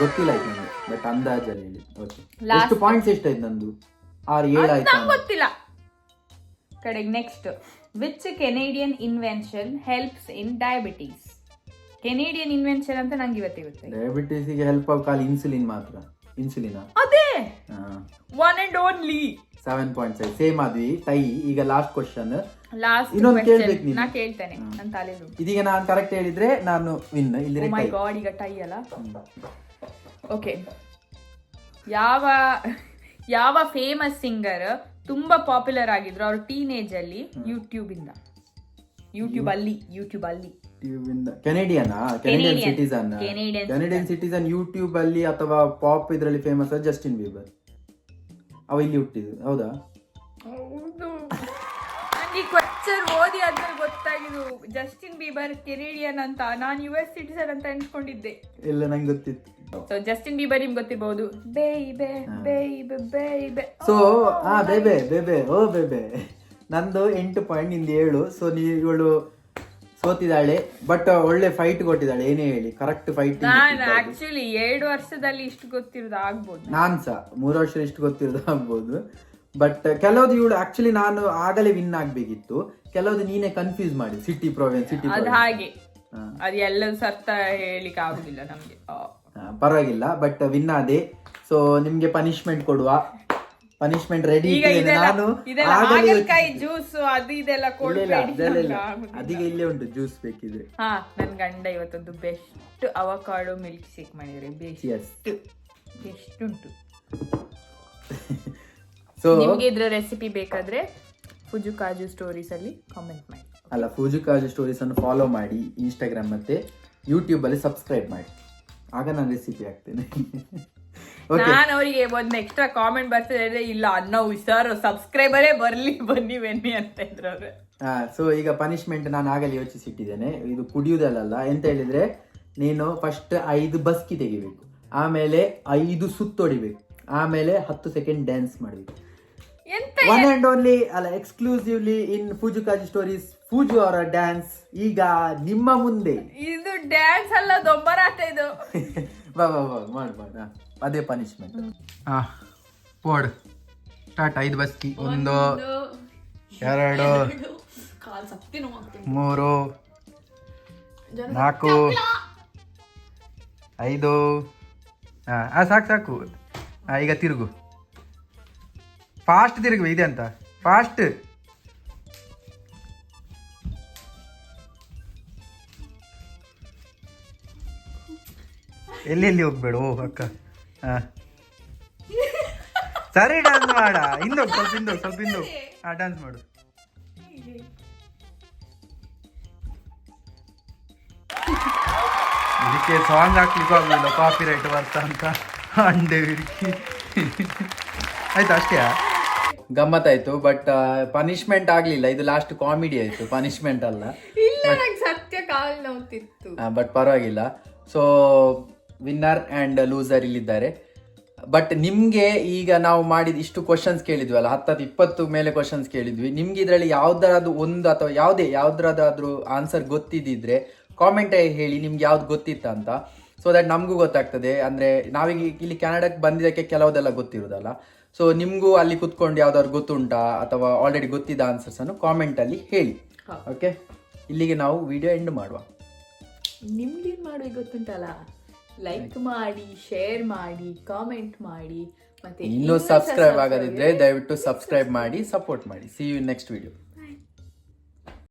ಗೊತ್ತಿಲ್ಲ ಆಯ್ತು ನನಗೆ, ಬಟ್ ಅಂದಾಜಲ್ಲಿ ಹೇಳಿ. ಓಕೆ, ಎಷ್ಟು ಪಾಯಿಂಟ್ಸ್ ಎಷ್ಟಾಯ್ತು ನಂದು? 6 7 ಆಯ್ತು. ನಂಗೆ ಗೊತ್ತಿಲ್ಲ. ಕಡೆಗೆ next, which Canadian invention helps in diabetes? Canadian invention ಅಂತ ನಂಗೆ ಇವತ್ತೇ ಗೊತ್ತಾಯ್ತು. ಡಯಾಬಿಟೀಸ್ ಗೆ ಹೆಲ್ಪ್ ಆಗ ಖಾಲಿ ಇನ್ಸುಲಿನ್ ಮಾತ್ರ. ಇನ್ಸುಲಿನಾ? ಅದೇ ಒನ್ ಅಂಡ್ ಓನ್ಲಿ. 7 ಪಾಯಿಂಟ್ಸ್ ಆಯ್ತು, ಸೇಮ್ ಆದ್ವಿ, ಟೈ. ಈಗ ಲಾಸ್ಟ್ ಕ್ವಶನ್. ಇನ್ನೊಂದು ಕೇಳ್ಬೇಕು ನೀನು. ನಾ ಕೇಳ್ತೇನೆ, ನನ್ನ ತಲೆದು. ಇದೀಗ ನಾನು ಕರೆಕ್ಟ್ ಹೇಳಿದ್ರೆ ನಾನು ವಿನ್. ಇಲ್ಲಿ ಓ ಮೈ ಗಾಡ್, ಈಗ ಟೈ ಅಲ್ಲ. ಓಕೆ, ಯಾವ ಫೇಮಸ್ ಸಿಂಗರ್ ತುಂಬಾ ಪಾಪ್ಯುಲರ್ ಆಗಿದ್ರು ಅವ್ರ ಟೀನೇಜ್ ಅಲ್ಲಿ ಯೂಟ್ಯೂಬ್ ಅಲ್ಲಿ ಕೆನೆಡಿಯನ್ ಸಿಟಿಸನ್ ಯೂಟ್ಯೂಬ್ ಅಲ್ಲಿ ಅಥವಾ ಪಾಪ್ ಇದ್ರಲ್ಲಿ ಫೇಮಸ್ ಜಸ್ಟಿನ್ ಬೀಬರ್. ಅವ ಇಲ್ಲಿ ಹುಟ್ಟಿದ್ದು ಹೌದಾ? ನನಗೆ ಕ್ವಶ್ಚನ್ ಓದಿ ಆದ್ಮೇಲೆ ಗೊತ್ತಾಗಿದ್ದು ಜಸ್ಟಿನ್ ಬೀಬರ್ ಕೆನೇಡಿಯನ್ ಅಂತ. ನಾನು US ಸಿಟಿಸನ್ ಅಂತ ಎನ್ಸ್ಕೊಂಡಿದ್ದೆ. ಇಲ್ಲ, ನಂಗೆ ಗೊತ್ತಿತ್ತು. ಸೊ ಜಸ್ಟಿನ್ ಬೀಬರ್ ನಿಮ್ಗೆ ಗೊತ್ತಿರಬಹುದು. ಬೇಬೆ ಬೇಬೆ ಬೇಬೆ ಸೊ ಬೇಬೆ ಓ ಬೇಬೆ. ನಂದು 8 ಪಾಯಿಂಟ್, ನಿಂದು 7. ಸೊ ಇವಳು ಸೋತಿದ್ದಾಳೆ, ಬಟ್ ಒಳ್ಳೆ ಫೈಟ್ ಕೊಟ್ಟಿದ್ದಾಳೆ. ಏನೇ ಹೇಳಿ ಕರೆಕ್ಟ್ ಫೈಟ್. ನಾನು ಆಕ್ಚುಲಿ 2 ವರ್ಷದಲ್ಲಿ ಇಷ್ಟು ಗೊತ್ತಿರೋದು ಆಗ್ಬೋದು. ನಾನ್ ಸಹ 3 ವರ್ಷ ಇಷ್ಟು ಗೊತ್ತಿರೋದು ಆಗ್ಬೋದು. ಬಟ್ ಕೆಲವ್ದು ಇವಳು ಆಕ್ಚುಲಿ ನಾನು ಆಗಲೇ ವಿನ್ ಆಗ್ಬೇಕಿತ್ತು. ಕೆಲವ್ದು ನೀನೇ ಕನ್ಫ್ಯೂಸ್ ಮಾಡಿ ಸಿಟಿ ಪ್ರೊವಿನ್ಸ್ ಅದು ಹಾಗೆ ಅದು ಎಲ್ಲ ಸರ್ತ ಹೇಳಿಕ್ಕೆ ಆಗುದಿಲ್ಲ ನಮ್ಗೆ. ಪರವಾಗಿಲ್ಲ, ಬಟ್ ವಿನ್ ಆದೆ. ಸೊ ನಿಮ್ಗೆ ಪನಿಷ್ಮೆಂಟ್ ಕೊಡುವ. ಪನಿಷ್ಮೆಂಟ್ ರೆಡಿ ಇದೆ. ನಾನು ಜ್ಯೂಸ್ ಅದು ಇದೆಲ್ಲ ಅದೀಗ ಇಲ್ಲೇ ಉಂಟು ಜ್ಯೂಸ್ ಬೇಕಿದ್ರೆ. ನನ್ ಗಂಡ ಇವತ್ತೊಂದು ಬೆಸ್ಟ್ ಅವಕಾಡೋ ಮಿಲ್ಕ್ ಶೇಕ್ ಮಾಡಿದ್ರೆ ಬೆಸ್ಟ್ ಉಂಟು. ಸೊ ನಿಮ್ಗೆ ಇದ್ರ ರೆಸಿಪಿ ಬೇಕಾದ್ರೆ ಫುಜು ಕಾಜು ಸ್ಟೋರೀಸ್ ಅಲ್ಲಿ ಕಾಮೆಂಟ್ ಮಾಡಿ. ಅಲ್ಲ, ಫುಜು ಕಾಜು ಸ್ಟೋರೀಸ್ ಅನ್ನು ಫಾಲೋ ಮಾಡಿ, ಇನ್ಸ್ಟಾಗ್ರಾಮ್ ಮತ್ತೆ ಯೂಟ್ಯೂಬ್ ಅಲ್ಲಿ ಸಬ್ಸ್ಕ್ರೈಬ್ ಮಾಡಿ. ಆಗ ನಾನು ರೆಸಿಪಿ ಹಾಕ್ತೇನೆ. ನಾನು ಅವರಿಗೆ ಒಂದು ಎಕ್ಸ್ಟ್ರಾ ಕಾಮೆಂಟ್ ಬರ್ತಿದ್ರೆ, ಇಲ್ಲ ಅನ್ನೋ ಹುಷಾರು ಸಬ್ಸ್ಕ್ರೈಬರೇ ಬನ್ನಿ ಅಂತ ಇದ್ರು ಅವ್ರು. ಸೊ ಈಗ ಪನಿಷ್ಮೆಂಟ್ ನಾನು ಆಗಲೇ ಯೋಚಿಸಿಟ್ಟಿದ್ದೇನೆ. ಇದು ಕುಡಿಯುವುದಲ್ಲ, ಎಂತ ಹೇಳಿದ್ರೆ, ನೀನು ಫಸ್ಟ್ 5 ಬಸ್ಕಿ ತೆಗಿಬೇಕು, ಆಮೇಲೆ 5 ಸುತ್ತೊಡಿಬೇಕು, ಆಮೇಲೆ 10 ಸೆಕೆಂಡ್ ಡ್ಯಾನ್ಸ್ ಮಾಡಬೇಕು. ಒನ್ ಅಂಡ್ ಓನ್ಲಿ ಅಲ್ಲ, ಎಕ್ಸ್ಕ್ಲೂಸಿವ್ಲಿ ಇನ್ ಫುಜು ಕಾಜು ಸ್ಟೋರೀಸ್ ಫುಜು ಅವರ ಡ್ಯಾನ್ಸ್ ಈಗ ನಿಮ್ಮ ಮುಂದೆ. ಇದು ಡ್ಯಾನ್ಸ್ ಅಲ್ಲ, ದೊಂಬರಾಟ ಇದು. ಬಾ ಮಾಡ ಅದೇ ಪನಿಷ್ಮೆಂಟ್. Pod start. 5 ಬಸ್ಕಿ. 1 2 3 4 5. ಸಾಕು. ಈಗ ತಿರುಗು, ಫಾಸ್ಟ್ ತಿರುಗು. ಇದೆ ಅಂತ ಫಾಸ್ಟ್. ಎಲ್ಲೆಲ್ಲಿ ಹೋಗ್ಬೇಡ. ಓ ಅಕ್ಕ, ಸರಿ ಡ್ಯಾನ್ಸ್ ಮಾಡ. ಸ್ವಲ್ಪ ಹಿಂದೋಗ್. ಡ್ಯಾನ್ಸ್ ಮಾಡು. ಇದಕ್ಕೆ ಸಾಂಗ್ ಹಾಕ್ಲಿಕ್ಕೂ ಆಗಲಿಲ್ಲ, ಕಾಪಿ ರೈಟ್ ಬರ್ತಾ ಅಂತ ಅಂಡೆ ಹಿಡ್ಕಿ. ಆಯ್ತು, ಅಷ್ಟೇ. ಗಮ್ಮತ್ತಾಯ್ತು, ಬಟ್ ಪನಿಷ್ಮೆಂಟ್ ಆಗ್ಲಿಲ್ಲ. ಇದು ಲಾಸ್ಟ್ ಕಾಮಿಡಿ ಆಯ್ತು, ಪನಿಷ್ಮೆಂಟ್ ಅಲ್ಲ. ಸತ್ಯ ಕಾಲ್ ನೋವ್ತಿತ್ತು. ಬಟ್ ಪರವಾಗಿಲ್ಲ. ಸೊ ವಿನ್ನರ್ ಅಂಡ್ ಲೂಸರ್ ಇಲ್ಲಿದ್ದಾರೆ. ಬಟ್ ನಿಮ್ಗೆ ಈಗ ನಾವು ಮಾಡಿದ ಇಷ್ಟು ಕ್ವಶನ್ಸ್ ಕೇಳಿದ್ವಲ್ಲ, 10-20 ಮೇಲೆ ಕ್ವಶನ್ಸ್ ಕೇಳಿದ್ವಿ. ನಿಮ್ಗೆ ಇದರಲ್ಲಿ ಯಾವ್ದಾದ್ರು ಒಂದು ಅಥವಾ ಯಾವ್ದಾದ್ರು ಆನ್ಸರ್ ಗೊತ್ತಿದ್ದಿದ್ರೆ ಕಾಮೆಂಟ್ ಹೇಳಿ ನಿಮ್ಗೆ ಯಾವ್ದು ಗೊತ್ತಿತ್ತ ಅಂತ. ಸೊ ದಟ್ ನಮಗೂ ಗೊತ್ತಾಗ್ತದೆ. ಅಂದ್ರೆ ನಾವೀಗ ಇಲ್ಲಿ ಕೆನಡಾಕ್ಕೆ ಬಂದಿದ್ದಕ್ಕೆ ಕೆಲವುದೆಲ್ಲ ಗೊತ್ತಿರೋದಲ್ಲ. ಸೊ ನಿಮ್ಗೂ ಅಲ್ಲಿ ಕುತ್ಕೊಂಡು ಯಾವ್ದಾದ್ರು ಗೊತ್ತುಂಟಾ ಅಥವಾ ಆಲ್ರೆಡಿ ಗೊತ್ತಿದ್ದ ಆನ್ಸರ್ಸ್ ಅನ್ನು ಕಾಮೆಂಟ್ ಅಲ್ಲಿ ಹೇಳಿ. ಓಕೆ, ಇಲ್ಲಿಗೆ ನಾವು ವಿಡಿಯೋ ಎಂಡ್ ಮಾಡುವ. ನಿಮ್ಗೇನ್ ಮಾಡಿ ಗೊತ್ತುಂಟಲ್ಲ, ಲೈಕ್ ಮಾಡಿ, ಶೇರ್ ಮಾಡಿ, ಕಾಮೆಂಟ್ ಮಾಡಿ, ಮತ್ತೆ ಇನ್ನೂ ಸಬ್ಸ್ಕ್ರೈಬ್ ಆಗದಿದ್ರೆ ದಯವಿಟ್ಟು ಸಬ್ಸ್ಕ್ರೈಬ್ ಮಾಡಿ, ಸಪೋರ್ಟ್ ಮಾಡಿ. See you in next video.